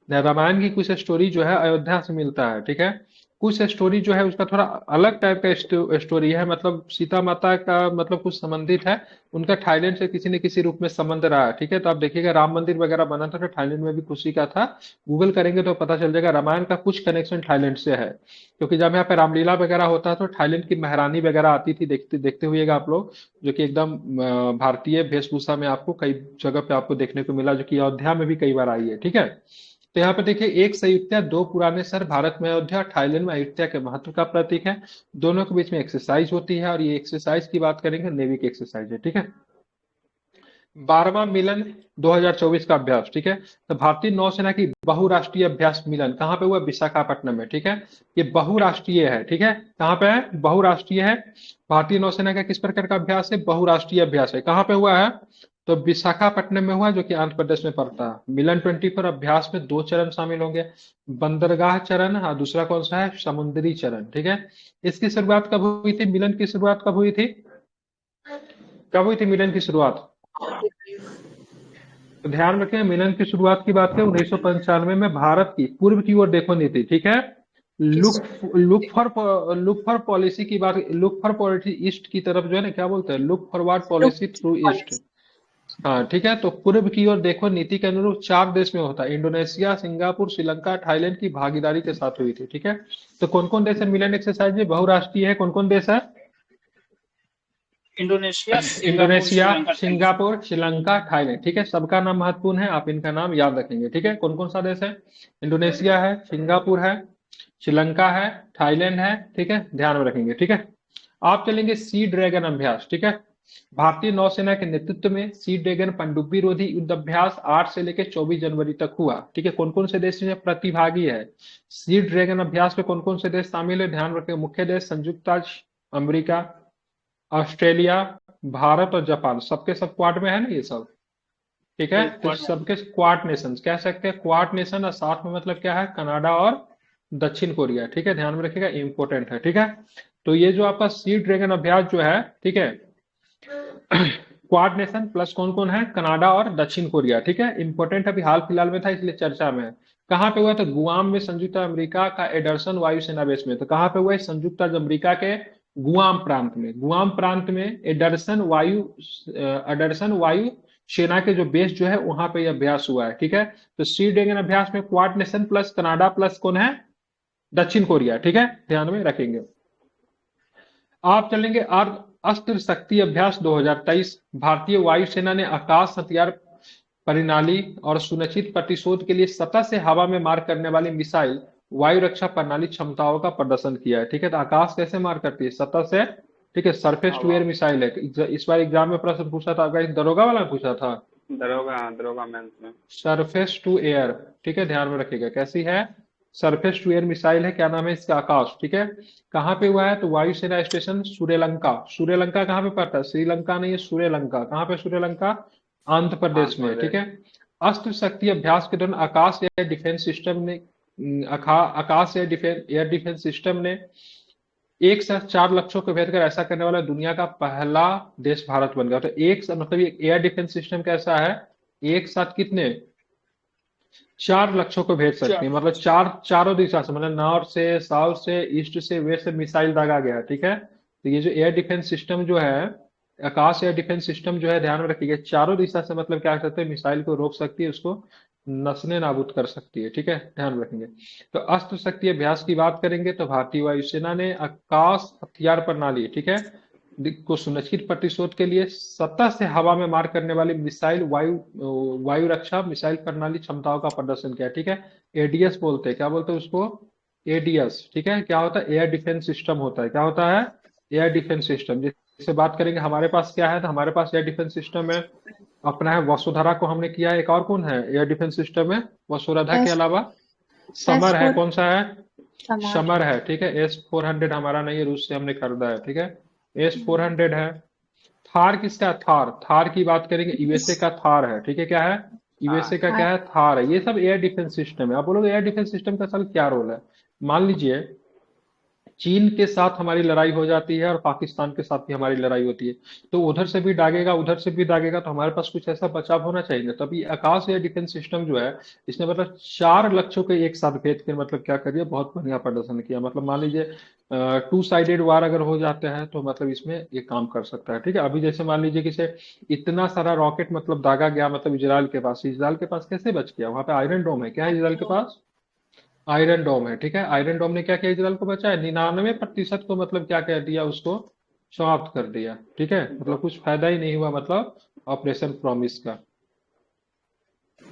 रामायण की कुछ स्टोरी जो है अयोध्या से मिलता है, ठीक है। कुछ स्टोरी जो है उसका थोड़ा अलग टाइप का स्टोरी है, मतलब सीता माता का मतलब कुछ संबंधित है। उनका थाईलैंड से किसी न किसी रूप में संबंध रहा है, ठीक है। तो आप देखिएगा राम मंदिर वगैरह बना था तो थाईलैंड में भी खुशी का था। गूगल करेंगे तो पता चल जाएगा, रामायण का कुछ कनेक्शन थाईलैंड से है। क्योंकि जब यहाँ पे रामलीला वगैरह होता है तो थाईलैंड की महारानी वगैरह आती थी, देखते देखते हुएगा आप लोग, जो कि एकदम भारतीय वेशभूषा में आपको कई जगह पे आपको देखने को मिला, जो कि अयोध्या में भी कई बार आई है, ठीक है। तो यहाँ पे देखिए, एक से अयोध्या, 2 पुराने शहर भारत में अयोध्या, थाईलैंड में अयोध्या के महत्व का प्रतीक है। दोनों के बीच में एक्सरसाइज होती है, और ये एक्सरसाइज की बात करेंगे नेवी की एक्सरसाइज है, ठीक है। 12वां मिलन 2024 का अभ्यास, ठीक है। तो भारतीय नौसेना की बहुराष्ट्रीय अभ्यास मिलन कहाँ पे हुआ? विशाखापट्टनम में, ठीक है। ये बहुराष्ट्रीय है, ठीक है। कहाँ पे है? बहुराष्ट्रीय है। भारतीय नौसेना का किस प्रकार का अभ्यास है? बहुराष्ट्रीय अभ्यास है। कहाँ पे हुआ है? तो विशाखापट्टनम में हुआ, जो कि आंध्र प्रदेश में पड़ता है। मिलन 24 अभ्यास में 2 चरण शामिल होंगे, बंदरगाह चरण, हाँ, दूसरा कौन सा है, समुद्री चरण, ठीक है। इसकी शुरुआत कब हुई थी, मिलन की शुरुआत कब हुई थी, कब हुई थी मिलन की शुरुआत? तो ध्यान रखें, मिलन की शुरुआत की बात करें 1995 में भारत की पूर्व की ओर देखो नीति, ठीक है। लुक लुक फॉर पॉलिसी की बात, लुक फॉर पॉलिसी ईस्ट की तरफ जो है ना, क्या बोलते हैं, look forward policy through east. हाँ ठीक है, तो पूर्व की ओर देखो नीति के अनुरूप 4 देश में होता है, इंडोनेशिया, सिंगापुर, श्रीलंका, थाईलैंड की भागीदारी के साथ हुई थी, ठीक है। तो कौन कौन देश है मिलन एक्सरसाइज में, बहुराष्ट्रीय है, कौन कौन देश है? Indonesia, Indonesia, Singapore, Sri Lanka, Thailand, ठीक है। सबका नाम महत्वपूर्ण है, आप इनका नाम याद रखेंगे, ठीक है। कौन कौन सा देश है? इंडोनेशिया है, सिंगापुर है, श्रीलंका है, थाईलैंड है, ठीक है, ध्यान में रखेंगे, ठीक है। आप चलेंगे सी ड्रैगन अभ्यास, ठीक है। भारतीय नौसेना के नेतृत्व में सी ड्रैगन पनडुब्बी रोधी युद्ध अभ्यास 8 से लेकर 24 जनवरी तक हुआ, ठीक है। कौन कौन से देश इसमें प्रतिभागी है? सी ड्रैगन अभ्यास में कौन कौन से देश शामिल है, ध्यान रखें। मुख्य देश संयुक्त राज्य अमेरिका, ऑस्ट्रेलिया, भारत और जापान, सबके सब क्वाड में है ना ये सब, ठीक है। तो सबके क्वाड नेशन कह सकते हैं, क्वाड नेशन, और साथ में मतलब क्या है, कनाडा और दक्षिण कोरिया, ठीक है, ध्यान में रखिएगा, इंपॉर्टेंट है, ठीक है। तो ये जो आपका सी ड्रैगन अभ्यास जो है, ठीक है, क्वाड नेशन प्लस कौन कौन है, कनाडा और दक्षिण कोरिया, ठीक है, इंपॉर्टेंट, अभी हाल फिलहाल में था इसलिए चर्चा में है। कहाँ पे हुआ था? गुआम में, संयुक्त अमेरिका का एडरसन वायुसेना बेस में। तो कहाँ पे हुआ है? संयुक्त राज्य अमेरिका के गुआम प्रांत में, गुआम प्रांत में एडरसन वायु सेना के जो बेस जो है वहां पे यह अभ्यास हुआ है, ठीक है। तो सी ड्रैगन अभ्यास में quad nation plus Canada plus कौन है, दक्षिण कोरिया, ठीक है, ध्यान में रखेंगे। आप चलेंगे अस्त्र शक्ति अभ्यास 2023। भारतीय वायुसेना ने आकाश हथियार प्रणाली और सुनिश्चित प्रतिशोध के लिए सतह से हवा में मार करने वाली मिसाइल वायु रक्षा प्रणाली क्षमताओं का प्रदर्शन किया है, ठीक है। तो आकाश कैसे मार करती है? सतह से, ठीक है, सरफेस टू एयर मिसाइल है। इस बार एग्जाम में प्रश्न पूछा था आपका, दरोगा वाला पूछा था, दरोगा मेंस में सरफेस टू एयर, ठीक है, ध्यान में रखिएगा। कैसी है? सरफेस टू एयर मिसाइल है। क्या नाम है इसका? आकाश, ठीक है। कहाँ पे हुआ है? तो वायुसेना स्टेशन श्रीलंका। श्रीलंका कहाँ पे पड़ता है? श्रीलंका नहीं है, श्रीलंका। कहाँ पे श्रीलंका? आंध्र प्रदेश में, ठीक है। अस्त्र शक्ति अभ्यास के दौरान आकाश एयर डिफेंस सिस्टम ने आकाश एयर डिफेंस सिस्टम ने एक साथ 4 लक्ष्यों को भेद कर ऐसा करने वाला दुनिया का पहला देश भारत बन गया। तो एक मतलब ये एयर डिफेंस सिस्टम कैसा है, एक साथ कितने 4 लक्ष्यों को भेज सकते हैं, मतलब चारों दिशा से, मतलब नॉर्थ से, साउथ से, ईस्ट से, वेस्ट से मिसाइल दागा गया, ठीक है। तो ये जो एयर डिफेंस सिस्टम जो है, आकाश एयर डिफेंस सिस्टम जो है, ध्यान में रखिएगा, चारों दिशा से मतलब क्या कर सकते हैं, मिसाइल को रोक सकती है, उसको नस्ने नाबूद कर सकती है, ठीक है, ध्यान में रखेंगे। तो अस्त्र शक्ति अभ्यास की बात करेंगे तो भारतीय वायुसेना ने आकाश हथियार प्रणाली, ठीक है, को सुनिश्चित प्रतिशोध के लिए सतह से हवा में मार करने वाली मिसाइल वायु रक्षा मिसाइल प्रणाली क्षमताओं का प्रदर्शन किया, ठीक है। एडीएस बोलते हैं, क्या बोलते हैं उसको? एडीएस, ठीक है। क्या होता है? एयर डिफेंस सिस्टम होता है। क्या होता है? Air defence system. जैसे बात करेंगे हमारे पास क्या है, तो हमारे पास एयर डिफेंस सिस्टम है अपना है, वसुंधरा को हमने किया है। एक और कौन है एयर डिफेंस सिस्टम में वसुंधरा के अलावा? समर है। कौन सा है? समर है, ठीक है। S-400 हमारा नहीं है, रूस से हमने खरीदा है, ठीक है। S-400 है। थार किसका? थार की बात करेंगे, यूएसए का थार है, ठीक है। क्या है? यूएसए का क्या है? थार है। ये सब एयर डिफेंस सिस्टम है। आप बोलोगे एयर डिफेंस सिस्टम का असल क्या रोल है? मान लीजिए चीन के साथ हमारी लड़ाई हो जाती है और पाकिस्तान के साथ भी हमारी लड़ाई होती है, तो उधर से भी दागेगा, उधर से भी दागेगा, तो हमारे पास कुछ ऐसा बचाव होना चाहिए। तभी आकाश एयर डिफेंस सिस्टम जो है, इसने मतलब 4 लक्ष्यों के एक साथ भेद कर मतलब क्या करिए, बहुत बढ़िया प्रदर्शन किया। मतलब मान लीजिए 2 साइडेड वार अगर हो जाते हैं तो मतलब इसमें ये काम कर सकता है, ठीक है। अभी जैसे मान लीजिए किसे इतना सारा रॉकेट मतलब दागा गया, मतलब इजराइल के पास कैसे बच गया? वहां पे आयरन डोम है। क्या है इजराइल के पास? आयरन डोम है, ठीक है। आयरन डोम ने क्या किया? इजराइल को बचाया। 99% को मतलब क्या कर दिया, उसको समाप्त कर दिया, ठीक है। मतलब कुछ फायदा ही नहीं हुआ मतलब ऑपरेशन प्रॉमिस का।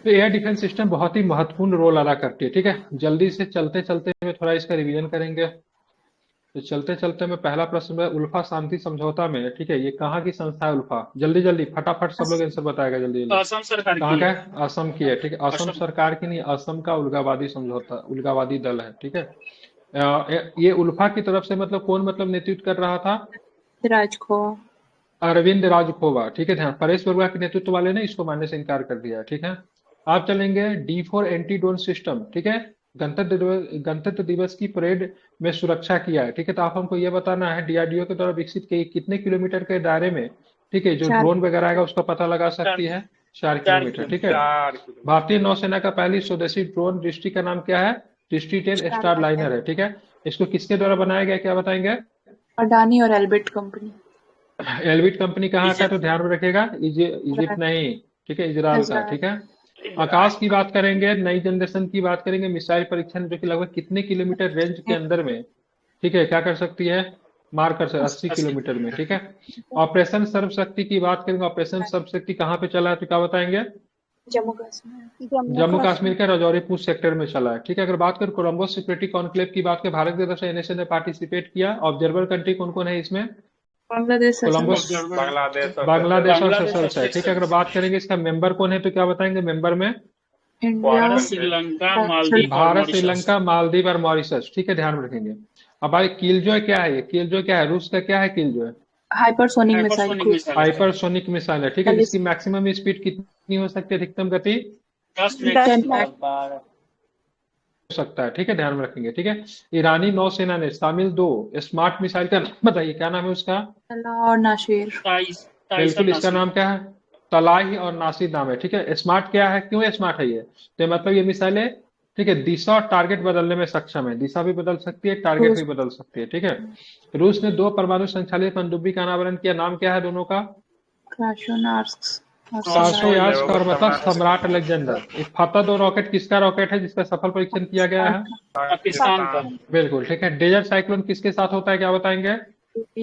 तो एयर डिफेंस सिस्टम बहुत ही महत्वपूर्ण रोल अदा करती है, ठीक है। जल्दी से चलते चलते में थोड़ा इसका रिवीजन करेंगे। तो चलते चलते में पहला प्रश्न है, उल्फा शांति समझौता में, ठीक है, ये कहाँ की संस्था है उल्फा? जल्दी जल्दी फटाफट सब लोग आंसर बताएगा, जल्दी जल्दी। असम सरकार कहाँ की का है? असम की है, ठीक है। असम सरकार की नहीं, असम का उल्गावादी समझौता, उल्गावादी दल है, ठीक है। ये उल्फा की तरफ से मतलब कौन मतलब नेतृत्व कर रहा था? राजखोवा। अरविंद राजखोवा, ठीक है ध्यान। परेश बरुआ के नेतृत्व वाले ने इसको मानने से इनकार कर दिया, ठीक है। आप चलेंगे D for anti drone system, ठीक है। गणतंत्र दिवस की परेड में सुरक्षा किया है, ठीक है। तो आप हमको ये बताना है डीआरडीओ के द्वारा विकसित कितने किलोमीटर के दायरे में, ठीक है, जो ड्रोन वगैरह आएगा उसका पता लगा सकती है, 4 किलोमीटर, ठीक है। 4 किलोमीटर। भारतीय नौसेना का पहली स्वदेशी ड्रोन दृष्टि का नाम क्या है? दृष्टि 10 स्टार लाइनर है, ठीक है। इसको किसके द्वारा बनाया गया, क्या बताएंगे? अडानी और एल्बिट कंपनी। एल्बिट कंपनी कहाँ का है तो ध्यान में रखेगा, इजिप्ट नहीं, ठीक है, इजराइल का, ठीक है। आकाश की बात करेंगे, नई जनरेशन की बात करेंगे, मिसाइल परीक्षण जो कि लगभग कितने किलोमीटर रेंज के अंदर में, ठीक है, क्या कर सकती है? मार कर सकती 80 किलोमीटर में, ठीक है। ऑपरेशन सर्वशक्ति की बात करेंगे, ऑपरेशन सर्वशक्ति कहाँ पे चला है तो क्या बताएंगे? जम्मू कश्मीर। जम्मू कश्मीर के राजौरी पूंछ सेक्टर में चला है, ठीक है। अगर बात करें कोलंबो सिक्योरिटी कॉन्क्लेव की बात करें, भारत की तरफ से एनएसए ने पार्टिसिपेट किया। ऑब्जर्वर कंट्री कौन कौन है इसमें? बांग्लादेश, कोलंबो, बांग्लादेश और बांग्लादेश सेशल्स है, ठीक है। अगर बात करेंगे इसका मेंबर कौन है तो क्या बताएंगे मेंबर में? इंडिया, भारत, श्रीलंका, मालदीव और भारत, मॉरिशस। श्रीलंका, मालदीव और मॉरिशस, ठीक है, ध्यान में रखेंगे। अब भाई किलजॉय क्या है? ये किलजॉय क्या है? रूस का क्या है killjoy? Hypersonic hypersonic missile. Missile. Hypersonic missile है, ठीक है। जिसकी मैक्सिमम स्पीड कितनी हो सकती है, अधिकतम गति? 10 10 लाख। हो सकता है, ठीक है, ध्यान में रखेंगे, ठीक है। ईरानी नौसेना ने शामिल 2 स्मार्ट मिसाइल का नाम बताइए, क्या नाम है उसका? तला और नाशिर। बिल्कुल, इसका नाम क्या है? तलाही और नासिर नाम है, ठीक है। स्मार्ट क्या है, क्यों स्मार्ट है ये? तो मतलब ये मिसाइलें, ठीक है, दिशा और टारगेट बदलने में सक्षम है, दिशा भी बदल सकती है, टारगेट भी बदल सकती है, ठीक है। रूस ने 2 परमाणु संचालित पनडुब्बी का अनावरण किया, नाम क्या है दोनों का? क्रास्नोयार्स्क और मतलब सम्राट अलेक्जेंडर। फतह 2 रॉकेट किसका रॉकेट है जिसका सफल परीक्षण किया गया है? पाकिस्तान का। बिल्कुल, ठीक है। डेजर्ट साइक्लोन किसके साथ होता है, क्या बताएंगे?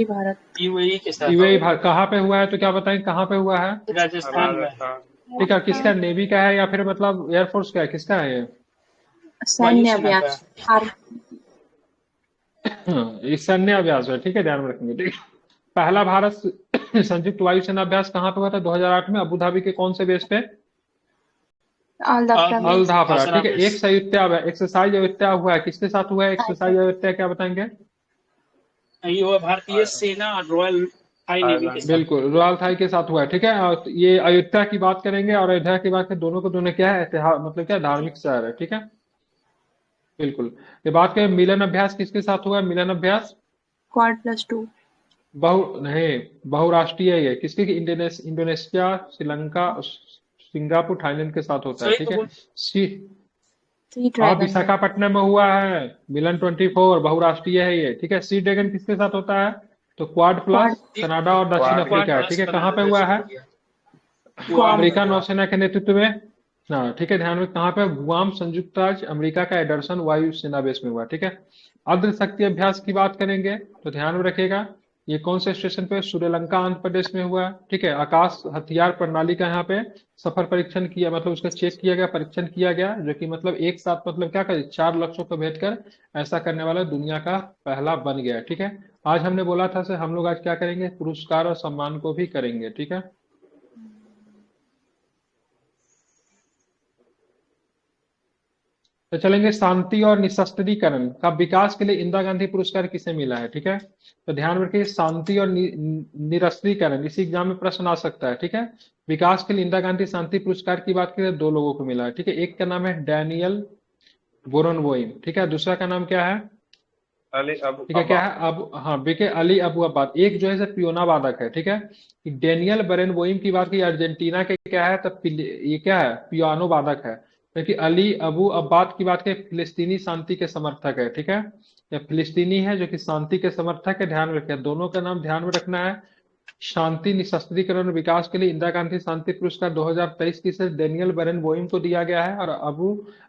भारत। यूएई के साथ। यूएई कहाँ पे हुआ है तो क्या बताएंगे, कहाँ पे हुआ है? राजस्थान में। ठीक है। किसका, नेवी का है या फिर मतलब एयरफोर्स का है, किसका है ये? सैन्य अभ्यास। ये सैन्य अभ्यास है, ठीक है, ध्यान में रखेंगे, ठीक है। पहला भारत संयुक्त वायुसेना अभ्यास कहाँ पे हुआ था? 2008 में अबू धाबी के कौन से बेस पे? अल धाफरा, ठीक है। एक संयुक्त एक्सरसाइज अयोध्या हुआ है, किसके साथ हुआ है एक्सरसाइज अयोध्या, क्या बताएंगे? ये हुआ भारतीय सेना और रॉयल थाई नेवी के साथ। बिल्कुल, रॉयल थाई के साथ हुआ है, ठीक है। और ये अयोध्या की बात करेंगे और अयोध्या की बात करें, दोनों को दोनों क्या है, इतिहास मतलब क्या, धार्मिक शहर है, ठीक है। बिल्कुल। ये बात करें मिलन अभ्यास किसके साथ हुआ है? मिलन अभ्यास Quad+2। बहुराष्ट्रीय है, किसके? इंडोनेशिया, श्रीलंका, सिंगापुर, थाईलैंड के साथ होता है, ठीक है। विशाखापट्टनम में हुआ है मिलन 24, बहुराष्ट्रीय है ये, ठीक है। सी ड्रैगन किसके साथ होता है? तो क्वाड प्लस कनाडा और दक्षिण अफ्रीका, ठीक है। कहाँ पे हुआ है? अमेरिका नौसेना के नेतृत्व में, हाँ, ठीक है, ध्यान में। कहाँ पे? गुआम, संयुक्त राज्य अमेरिका का एडरसन वायु सेना बेस में हुआ, ठीक है। अर्ध शक्ति अभ्यास की बात करेंगे तो ध्यान में रखिएगा, ये कौन से स्टेशन पे? श्रीलंका, आंध्र प्रदेश में हुआ, ठीक है। आकाश हथियार प्रणाली का यहाँ पे सफल परीक्षण किया, मतलब उसका चेक किया गया, परीक्षण किया गया, जो कि मतलब एक साथ मतलब क्या करे, 4 लक्ष्यों को भेद कर ऐसा करने वाला दुनिया का पहला बन गया, ठीक है। आज हमने बोला था से हम लोग आज क्या करेंगे, पुरस्कार और सम्मान को भी करेंगे, ठीक है। तो चलेंगे, शांति और निशस्त्रीकरण का विकास के लिए इंदिरा गांधी पुरस्कार किसे मिला है, ठीक है। तो ध्यान रखिए, शांति और निरस्त्रीकरण, इसी एग्जाम में प्रश्न आ सकता है, ठीक है। विकास के लिए इंदिरा गांधी शांति पुरस्कार की बात करें 2 लोगों को मिला है, ठीक है। एक का नाम है डैनियल बोरनबोइम, ठीक है। दूसरा का नाम क्या है? अली अबू, ठीक है, क्या है? अब हाँ, बीके अली अबू अब्बाद। एक जो है पियोना वादक है, ठीक है। डेनियल बरेनबोइम की बात की, अर्जेंटीना के क्या है, तब ये क्या है, पियानो वादक है। क्योंकि अली अबू अब्बाद की बात करें, फिलिस्तीनी शांति के समर्थक है, ठीक है। या फिलिस्तीनी है जो कि शांति के समर्थक है, ध्यान में रखें, दोनों का नाम ध्यान में रखना है। शांति, निशस्त्रीकरण और विकास के लिए इंदिरा गांधी शांति पुरस्कार 2023 की से डेनियल बरेनबोइम को दिया गया है और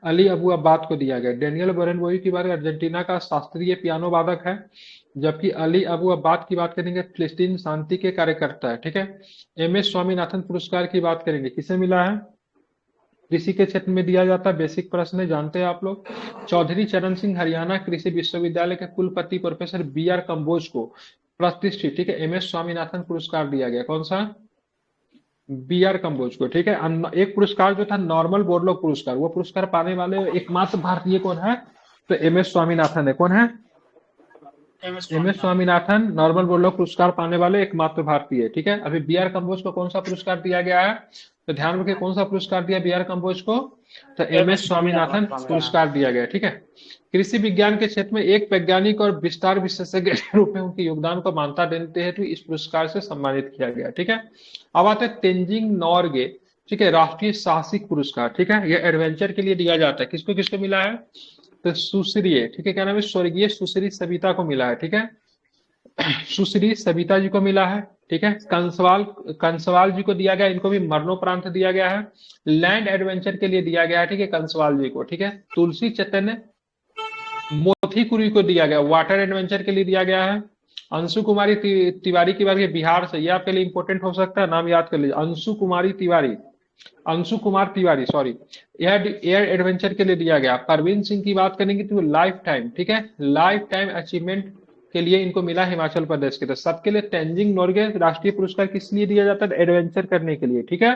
अली अबू अब्बाद को दिया गया। डेनियल बरेनबोइम की बात अर्जेंटीना का शास्त्रीय पियानो वादक है, जबकि अली अबू अब्बाद की बात करेंगे फिलिस्तीन शांति के कार्यकर्ता है, ठीक है। एमएस स्वामीनाथन पुरस्कार की बात करेंगे, किसे मिला है? कृषि के क्षेत्र में दिया जाता है, बेसिक प्रश्न है, जानते हैं आप लोग। चौधरी चरण सिंह हरियाणा कृषि विश्वविद्यालय के कुलपति प्रोफेसर BR कंबोज को प्रतिष्ठित, ठीक है, एमएस स्वामीनाथन पुरस्कार दिया गया। कौन सा? BR कंबोज को, ठीक है। एक पुरस्कार जो था नॉर्मल बोरलॉग पुरस्कार, वो पुरस्कार पाने वाले एकमात्र भारतीय कौन है? तो एमएस स्वामीनाथन है। कौन है? MS M S Swaminathan Norman Borlaug पुरस्कार पाने वाले एकमात्र भारतीय, ठीक है। अभी बी आर कम्बोज को कौन सा पुरस्कार दिया गया है, तो ध्यान रखिए कौन सा पुरस्कार दिया बी आर कम्बोज को, तो एम एस स्वामीनाथन पुरस्कार दिया गया, ठीक है। कृषि विज्ञान के क्षेत्र में एक वैज्ञानिक और विस्तार विशेषज्ञ के रूप में उनके योगदान को मान्यता देते हैं तो इस पुरस्कार से सम्मानित किया गया, ठीक है। अब आते हैं तेंजिंग नॉर्गे, ठीक है, राष्ट्रीय साहसिक पुरस्कार, ठीक है। यह एडवेंचर के लिए दिया जाता है, किसको किसको मिला है, तो सुश्री, ठीक है, क्या नाम है, स्वर्गीय सुश्री सविता को मिला है, ठीक है। सुश्री सविता जी को मिला है, ठीक है। कंसवाल जी को दिया गया, इनको भी मरणोपरांत दिया गया है। लैंड एडवेंचर के लिए दिया गया है, ठीक है, कंसवाल जी को, ठीक है। तुलसी चैतन्य मोथीकुरी को दिया गया, वाटर एडवेंचर के लिए दिया गया है। अंशु कुमारी तिवारी की बात है बिहार से, ये आपके लिए इंपॉर्टेंट हो सकता है, नाम याद कर लीजिए, Anshu Kumar Tiwari sorry, air adventure के लिए दिया गया। परवीन सिंह की बात करेंगे तो लाइफ टाइम, ठीक है, लाइफ टाइम अचीवमेंट के लिए इनको मिला हिमाचल प्रदेश के। तो सबके लिए तेंजिंग नोर्गे राष्ट्रीय पुरस्कार किस लिए दिया जाता है, एडवेंचर करने के लिए, ठीक है।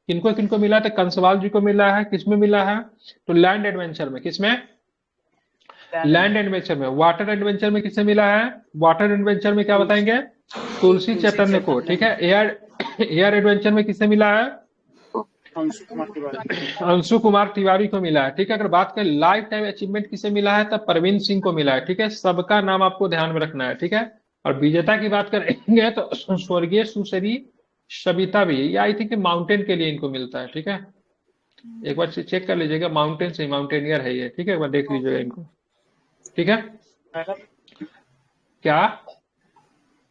किनको किनको मिला, तो कंसवाल जी को मिला है, किसमें मिला है, तो लैंड एडवेंचर में, किसमें, लैंड एडवेंचर में। वाटर एडवेंचर में किसे मिला है, वाटर एडवेंचर में क्या बताएंगे, तुलसी चैतन्य को, ठीक है। एयर एडवेंचर में किसे मिला है, अंशु कुमार तिवारी को मिला है, ठीक है। अगर बात करें लाइफ टाइम अचीवमेंट किसे मिला है, तब परवीन सिंह को मिला है, ठीक है। सबका नाम आपको ध्यान में रखना है, ठीक है। और विजेता की बात करेंगे तो स्वर्गीय सुश्री सविता भी, ये आई थिंक माउंटेन के लिए इनको मिलता है, ठीक है। एक बार चेक कर लीजिएगा, माउंटेन से माउंटेनियर है ये, ठीक है, एक बार देख लीजिएगा इनको, ठीक है। क्या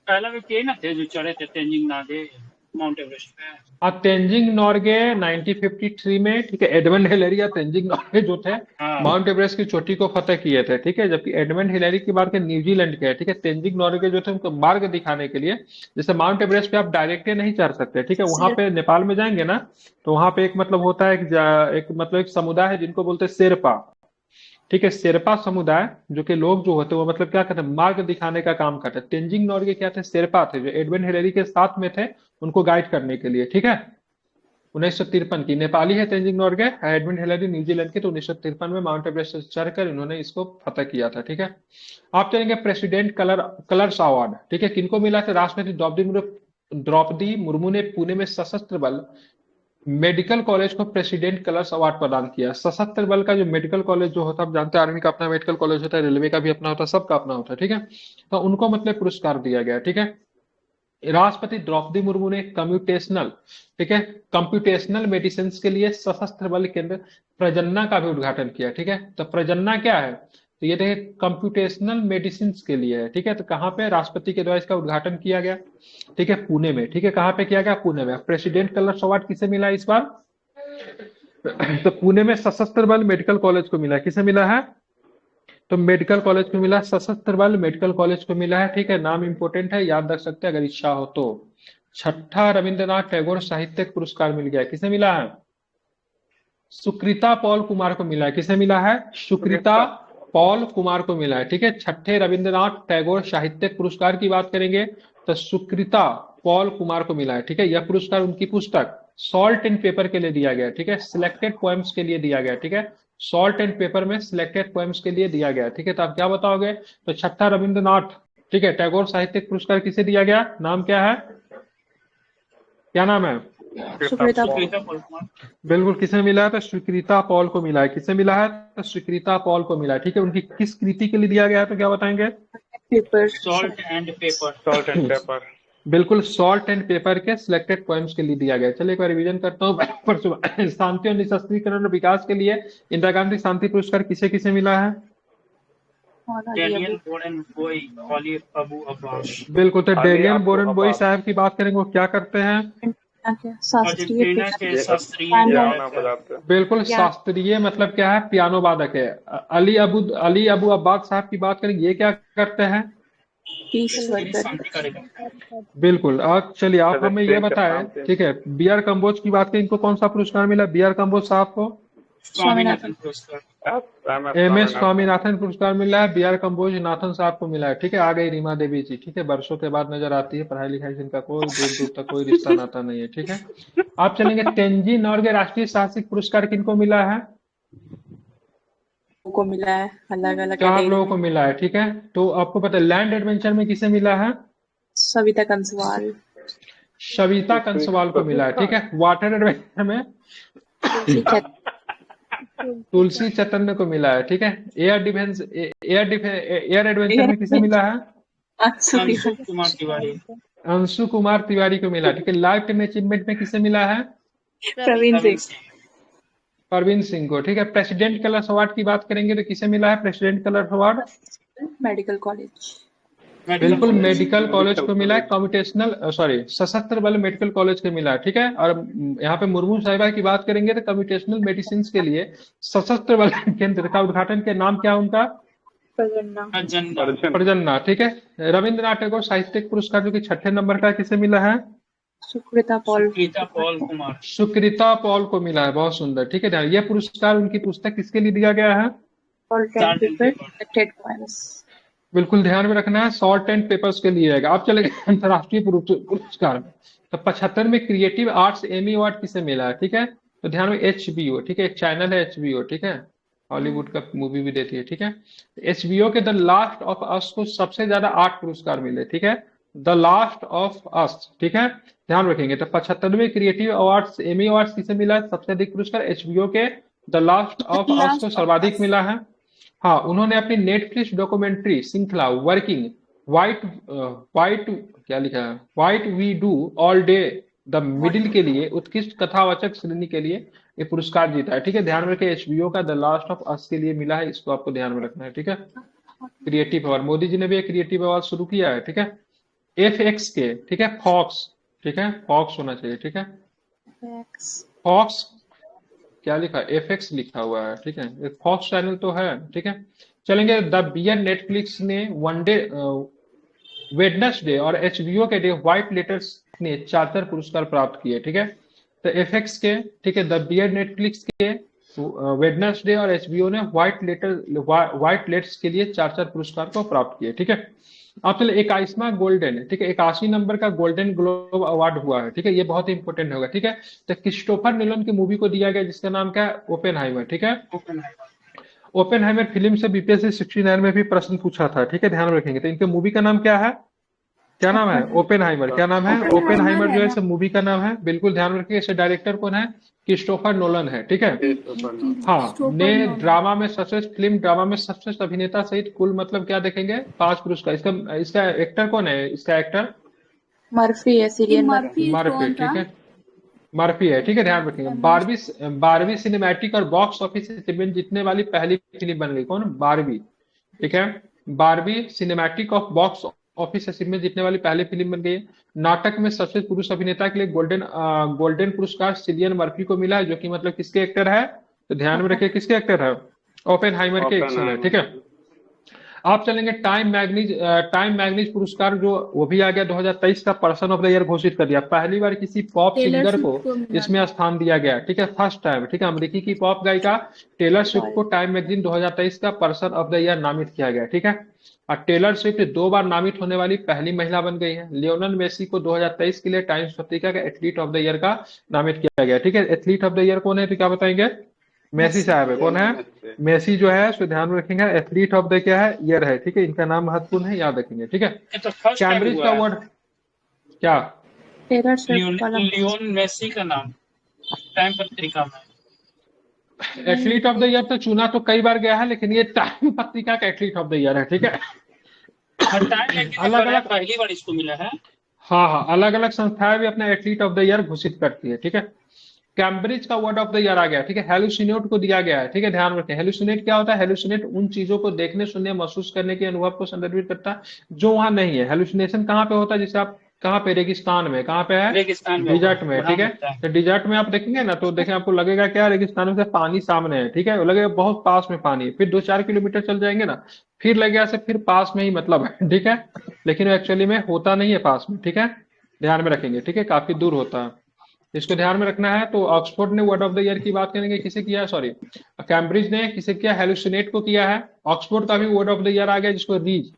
पहला भी के ना थे जो चढ़े थे तेंजिंग नॉर्गे माउंट एवरेस्ट पे, तेंजिंग नॉर्गे 1953 में, ठीक है। एडमंड हिलेरी या तेंजिंग नॉर्गे जो थे माउंट एवरेस्ट की चोटी को फतेह किए थे, ठीक है। जबकि एडमंड हिलेरी की बात करें न्यूजीलैंड के है, ठीक है। तेंजिंग नॉर्गे जो थे उनको मार्ग दिखाने के लिए, जैसे माउंट एवरेस्ट पे आप डायरेक्ट नहीं चढ़ सकते, ठीक है, वहां पे नेपाल में जाएंगे ना तो वहां पे एक मतलब होता है एक समुदाय है जिनको बोलते हैं शेरपा, ठीक है। शेरपा समुदाय जो कि लोग जो होते हैं वो मतलब क्या करते हैं, मार्ग दिखाने का काम करते हैं। तेंजिंग नॉर्गे क्या थे, शेरपा थे जो एडमंड हिलेरी के साथ में थे उनको गाइड करने के लिए, ठीक है। 1953 की नेपाली है Tenzing Norgay, Edmund Hillary New Zealand के, तो 1953 में माउंट एवरेस्ट चढ़कर इन्होंने इसको फतेह किया था, ठीक है। आप चलेंगे प्रेसिडेंट कलर्स अवार्ड, ठीक है, किनको मिला था, राष्ट्रपति द्रौपदी मुर्मू ने पुणे में सशस्त्र बल मेडिकल कॉलेज को प्रेसिडेंट कलर्स अवार्ड प्रदान किया। सशस्त्र बल का जो मेडिकल कॉलेज जो होता है, आप जानते हैं आर्मी का अपना मेडिकल कॉलेज होता है, रेलवे का भी अपना होता है, सबका अपना होता है, ठीक है। तो उनको मतलब पुरस्कार दिया गया, ठीक है। राष्ट्रपति द्रौपदी मुर्मू ने कम्प्यूटेशनल, ठीक है, कंप्यूटेशनल मेडिसिन के लिए सशस्त्र बल केंद्र प्रजन्ना का भी उद्घाटन किया, ठीक है। तो प्रजन्ना क्या है, तो ये देखिए कंप्यूटेशनल मेडिसिन के लिए है, ठीक है। तो कहाँ पे राष्ट्रपति के द्वारा इसका उद्घाटन किया गया, ठीक है, पुणे में, ठीक है। कहाँ पे किया गया, पुणे में। प्रेसिडेंट कलर्स अवार्ड किसे मिला इस बार, तो पुणे में सशस्त्र बल मेडिकल कॉलेज को मिला, किसे मिला है, तो मेडिकल कॉलेज को मिला, सशस्त्र बल मेडिकल कॉलेज को मिला है, ठीक है। नाम इंपोर्टेंट है, याद रख सकते हैं अगर इच्छा हो तो। छठा रविंद्रनाथ टैगोर साहित्यिक पुरस्कार मिल गया, किसे मिला है, सुकृता पॉल कुमार को मिला है, किसे मिला है, सुकृता पॉल कुमार को मिला है, ठीक है। छठे रविंद्रनाथ टैगोर साहित्यिक पुरस्कार की बात करेंगे तो सुकृता पॉल कुमार को मिला है, ठीक है। यह पुरस्कार उनकी पुस्तक सॉल्ट एंड पेपर के लिए दिया गया, ठीक है, सिलेक्टेड पोएम्स के लिए दिया गया, ठीक है। सॉल्ट एंड पेपर में सिलेक्टेड पोएम्स के लिए दिया गया, ठीक है। तो आप क्या बताओगे, तो छठा रविंद्रनाथ, ठीक है, टैगोर साहित्यिक पुरस्कार किसे दिया गया, नाम क्या है, क्या नाम है, सुकृता बिल्कुल, किसे मिला है, तो स्वीकृता पॉल को मिला है, किसे मिला है, तो स्वीकृता पॉल को मिला है, ठीक है। उनकी किस कृति के लिए दिया गया है, तो क्या बताएंगे, पेपर सॉल्ट एंड पेपर, बिल्कुल, सॉल्ट एंड पेपर के सिलेक्टेड पोएम्स के लिए दिया गया। चलिए एक बार रिवीजन करता हूँ। शांति और निशस्त्रीकरण और विकास के लिए इंदिरा गांधी शांति पुरस्कार किसे किसे मिला है, डेनियल बोरेनबोई, अली अबू अब्बास, बिल्कुल। तो डेनियल बोरेनबोई साहब की बात करेंगे, वो क्या करते हैं, अर्जेंटीना के शास्त्रीय गाना बजाते हैं। बिल्कुल, शास्त्रीय मतलब क्या है, पियानो वादक है। अली अबू अब्बास साहब की बात करेंगे, ये क्या करते हैं, शांति कार्यक्रम, बिल्कुल। अब चलिए आप हमें ये बताएं, ठीक है, बी आर कम्बोज की बात करें, इनको कौन सा पुरस्कार मिला, बी आर कम्बोज साहब को स्वामीनाथन पुरस्कार, एम एस स्वामीनाथन पुरस्कार मिला है, बी आर कम्बोज नाथन साहब को मिला है, ठीक है। आ गई रीमा देवी जी, ठीक है, वर्षों के बाद नजर आती है, पढ़ाई लिखाई से इनका कोई दूर दूर तक कोई रिश्ता नाता नहीं है, ठीक है। आप चलेंगे तेंजिंग नॉर्गे राष्ट्रीय साहसिक पुरस्कार किनको मिला है, को मिला है, अलग अलग 4 कैटेगरी लोगों में। को मिला है, ठीक है। तो आपको पता है लैंड एडवेंचर में किसे मिला है? सविता कंसवाल, सविता कंसवाल को मिला है, ठीक है। वाटर एडवेंचर में तुलसी चट, तुलसी चैतन्य को मिला है, ठीक है। एयर एडवेंचर में किसे मिला है? अंशु अंशु तिवारी, कुमार तिवारी, अंशु कुमार तिवारी को मिला है, ठीक है। लाइफ टाइम अचीवमेंट में किसे मिला है? प्रवीण प्रवीण सिंह, सिंह, परवीन सिंह को, ठीक है। प्रेसिडेंट कलर्स अवार्ड की बात करेंगे तो किसे मिला है president colours award? Medical college, medical बिल्कुल कॉलेज, मेडिकल कॉलेज मेडिकल को मिला है, कॉलेज। कम्प्यूटेशनल सॉरी सशस्त्र बल मेडिकल कॉलेज को मिला है, ठीक है। और यहाँ पे मुर्मू साहिबा की बात करेंगे तो कम्प्यूटेशनल मेडिसिन के लिए सशस्त्र बल केंद्र का उद्घाटन के नाम क्या उनका? प्रजन्ना, अजंदा, प्रजन्ना, ठीक है। रविंद्रनाथ टैगोर साहित्यिक पुरस्कार जो कि 6ठे नंबर का है, किसे मिला है? सुकृता पॉल, सुप्रीता पॉल कुमार, सुकृता पॉल को मिला है, बहुत सुंदर, ठीक है। ध्यान, यह पुरस्कार उनकी पुस्तक किसके लिए दिया गया है? Salt and salt and paper, paper, collected poems, बिल्कुल ध्यान में रखना है, सॉल्ट एंड पेपर्स के लिए आएगा। आप चलेंगे अंतर्राष्ट्रीय पुरस्कार में, तो 75 में क्रिएटिव आर्ट्स एमी अवार्ड किसे मिला है, ठीक है। तो ध्यान में HBO, ठीक है, एक चैनल है HBO, ठीक है, हॉलीवुड का मूवी भी देती है, ठीक है। HBO के द लास्ट ऑफ अस को सबसे ज्यादा 8 पुरस्कार मिले, ठीक है। द लास्ट ऑफ अस, ठीक है, ध्यान रखेंगे। तो 75वें क्रिएटिव अवार्ड्स एमी अवार्ड्स किसे मिला है सबसे अधिक पुरस्कार? HBO के द लास्ट ऑफ अस को सर्वाधिक मिला है। हाँ, उन्होंने अपनी नेटफ्लिक्स डॉक्यूमेंट्री श्रृंखला वर्किंग व्हाइट व्हाइट क्या लिखा है, white we do all day the middle के लिए उत्कृष्ट कथावाचक श्रेणी के लिए ये पुरस्कार जीता है, ठीक है। ध्यान में रखें HBO का द लास्ट ऑफ अस के लिए मिला है, इसको आपको ध्यान में रखना है, ठीक है। क्रिएटिव अवार्ड, मोदी जी ने भी एक क्रिएटिव अवार्ड शुरू किया है, ठीक है। FX के, ठीक है, फॉक्स, ठीक है, फॉक्स होना चाहिए, ठीक है। फॉक्स क्या लिखा है? FX लिखा हुआ है, ठीक है, एक फॉक्स चैनल तो है, ठीक है। चलेंगे द बियर, नेटफ्लिक्स ने वनडे वेडनेसडे और HBO के डे व्हाइट लेटर्स ने 4 पुरस्कार प्राप्त किए, ठीक है। तो FX के, ठीक है, द बियर, नेटफ्लिक्स के वेडनेसडे और HBO ने व्हाइट लेटर्स के लिए 4 पुरस्कार को प्राप्त किए, ठीक है। अब चले 21वां गोल्डन, ठीक है, 81 नंबर का गोल्डन ग्लोब अवार्ड हुआ है, ठीक है। ये बहुत इंपॉर्टेंट होगा, ठीक है। तो क्रिस्टोफर नोलन की मूवी को दिया गया जिसका नाम क्या है? ओपेनहाइमर, ठीक है। ओपेनहाइमर फिल्म से BPSC 69 में भी प्रश्न पूछा था, ठीक है, ध्यान रखेंगे। तो इनके मूवी का नाम क्या है? क्या नाम है? ओपेनहाइमर। क्या नाम है? ओपेनहाइमर जो है इस मूवी का नाम है, बिल्कुल ध्यान रखिए। इसे डायरेक्टर कौन है? क्रिस्टोफर नोलन है, ठीक है। हाँ, ने ड्रामा में सर्वश्रेष्ठ फिल्म ड्रामा में सर्वश्रेष्ठ अभिनेता सहित कुल मतलब क्या देखेंगे? 5 पुरस्कार। इसका एक्टर कौन है? इसका एक्टर मर्फी है, सीरियल मर्फी मर्फी, कौन था? ठीक है, मर्फी है, ठीक है, ध्यान रखेंगे। 12वीं सिनेमैटिक और बॉक्स ऑफिस अचीवमेंट जीतने वाली पहली फिल्म बन गई, कौन? 12वीं, ठीक है। 12वीं cinematic of box office achievement जीतने वाली पहली फिल्म बन गई। नाटक में सबसे पुरुष अभिनेता के लिए गोल्डन पुरस्कार सिलियन मर्फी को मिला है, जो कि मतलब किसके एक्टर है? तो ध्यान में रखिए, किसके एक्टर है? ओपेनहाइमर के एक्टर है, ठीक है। आप चलेंगे टाइम मैगनीज पुरस्कार, जो वो भी आ गया 2023 का पर्सन ऑफ द ईयर घोषित कर दिया। पहली बार किसी पॉप टेलर सिंगर को स्विफ्ट को मिला इसमें था। स्थान दिया गया, ठीक है, फर्स्ट टाइम, ठीक है। अमेरिकी की पॉप गायिका टेलर स्विफ्ट को टाइम मैगजीन 2023 का पर्सन ऑफ द ईयर नामित किया गया, ठीक है। और टेलर स्विफ्ट 2 बार नामित होने वाली पहली महिला बन गई है। लियोनल मेसी को 2023 के लिए टाइम्स पत्रिका का एथलीट ऑफ द ईयर का नामित किया गया, ठीक है। एथलीट ऑफ द ईयर कौन है तो क्या बताएंगे? मेसी साहब है। कौन है? मेसी जो है, सो ध्यान में रखेंगे, एथलीट ऑफ द क्या है? ईयर है, ठीक है। इनका नाम महत्वपूर्ण है, याद रखेंगे, ठीक है। ये तो फर्स्ट टाइम कैम्ब्रिज हुआ का है। अवार्ड क्या? टेलर स्विफ्ट वाला लियोन मेसी का नाम टाइम पत्रिका में। एथलीट ऑफ द ईयर तो चुना तो कई बार गया है, लेकिन ये टाइम पत्रिका का एथलीट ऑफ द ईयर है, ठीक है। टाइम मैगजीन अलग में अलग, पहली बार इसको मिला है। हाँ हाँ, अलग अलग संस्थाएं भी अपना एथलीट ऑफ द ईयर घोषित करती है, ठीक है। कैम्ब्रिज का वर्ड ऑफ द ईयर आ गया, ठीक है, हेलुसिनेट को दिया गया है, ठीक है, ध्यान रखें। हेलुसिनेट क्या होता है? हेलुसिनेट उन चीजों को देखने, सुनने, महसूस करने के अनुभव को संदर्भित करता है जो वहां नहीं है। हेलुसिनेशन कहाँ पे होता है? जैसे आप कहाँ पे? रेगिस्तान में। कहाँ पे है? रेगिस्तान में, डिजर्ट में, ठीक है। होता है। तो डिजर्ट में आप देखेंगे ना, तो देखें आपको लगेगा क्या रेगिस्तान में से पानी सामने है, ठीक है, लगेगा बहुत पास में पानी है। फिर 2-4 किलोमीटर चल जाएंगे ना, फिर लगेगा से फिर पास में ही मतलब है, ठीक है, लेकिन एक्चुअली में होता नहीं है पास में, ठीक है, ध्यान में रखेंगे, ठीक है, काफी दूर होता है, इसको ध्यान में रखना है। तो ऑक्सफोर्ड ने वर्ड ऑफ द ईयर की बात करेंगे, किसे किया है? सॉरी, कैम्ब्रिज ने किसे किया? हेलुसिनेट को किया है। ऑक्सफोर्ड का भी वर्ड ऑफ द ईयर आ गया, जिसको रीज,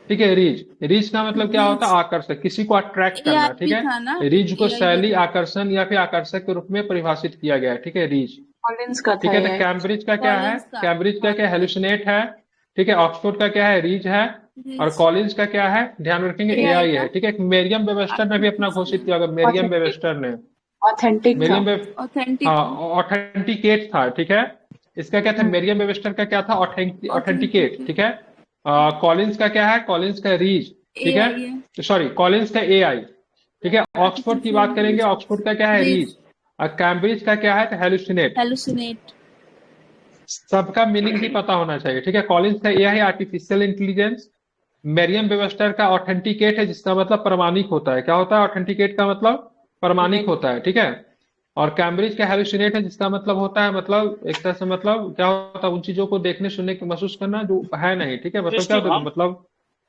ठीक है, रीज। रीज का मतलब क्या होता है? आकर्षक, किसी को अट्रैक्ट करना, ठीक था ना? है। रीज को AI शैली, था। आकर्षण या फिर आकर्षक के रूप में परिभाषित किया गया है, ठीक है, रीज। कॉलिंस का ठीक था है। तो ये। कैम्ब्रिज का क्या है, कॉलिंस का। कैम्ब्रिज का क्या हेलुसिनेट है, ठीक है। ऑक्सफोर्ड का क्या है, रीज है। और रीच। कॉलिंस का क्या है, ध्यान रखेंगे, AI एआई का है, ठीक है। मेरियम वेबस्टर ने भी अपना घोषित किया होगा, मेरियम ऑथेंटिक वेबस्टर ने, ऑथेंटिक था। मेरियम वेब, ऑथेंटिक हाँ, था। ऑथेंटिकेट था, ठीक है। इसका क्या था, मेरियम वेबस्टर का क्या था, ऑथेंटिकेट, ठीक है। कॉलिंस का क्या है, कॉलिंस का रीज, ठीक है। AI है। सॉरी, कॉलिंस का एआई, ठीक है। ऑक्सफोर्ड की आर्टिफिशियल बात करेंगे, इंटेलिजेंस। ऑक्सफोर्ड का क्या है, रीच। रीज। और कैम्ब्रिज का क्या है, हेलुसिनेट। हेलुसिनेट। सबका मीनिंग भी पता होना चाहिए, ठीक है। कॉलिंस का एआई आर्टिफिशियल इंटेलिजेंस। मेरियम वेबस्टर का ऑथेंटिकेट है, जिसका मतलब प्रमाणिक होता है। क्या होता है, ऑथेंटिकेट का मतलब प्रमाणिक होता है, ठीक है। और कैम्ब्रिज का हेलुसिनेट है, जिसका मतलब होता है, मतलब एक तरह से मतलब क्या होता है, उन चीजों को देखने सुनने की महसूस करना जो है नहीं, ठीक है। मतलब क्या होता है, दृष्टिभ्रम। मतलब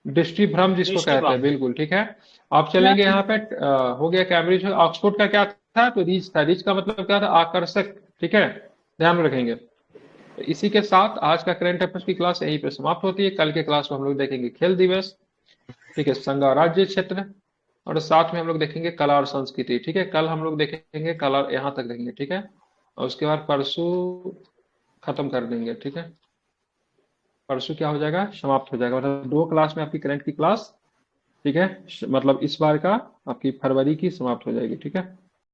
दृष्टि भ्रम जिसको कहते हैं, दृष्टिभ्रम। बिल्कुल ठीक है। आप चलेंगे यहाँ पे, हो गया कैम्ब्रिज। ऑक्सफोर्ड का क्या था, तो रीच था। रीच का मतलब क्या था, आकर्षक, ठीक है, ध्यान रखेंगे। तो इसी के साथ आज का करंट अफेयर्स की क्लास यहीं पे समाप्त होती है। कल के क्लास में हम लोग देखेंगे खेल दिवस, ठीक है, संघ और राज्य क्षेत्र, और साथ में हम लोग देखेंगे कला और संस्कृति, ठीक है। कल हम लोग देखेंगे कला, यहाँ तक देखेंगे, ठीक है। और उसके बाद परसों खत्म कर देंगे, ठीक है। परसों क्या हो जाएगा, समाप्त हो जाएगा, मतलब 2 क्लास में आपकी करंट की क्लास, ठीक है, मतलब इस बार का आपकी फरवरी की समाप्त हो जाएगी, ठीक है।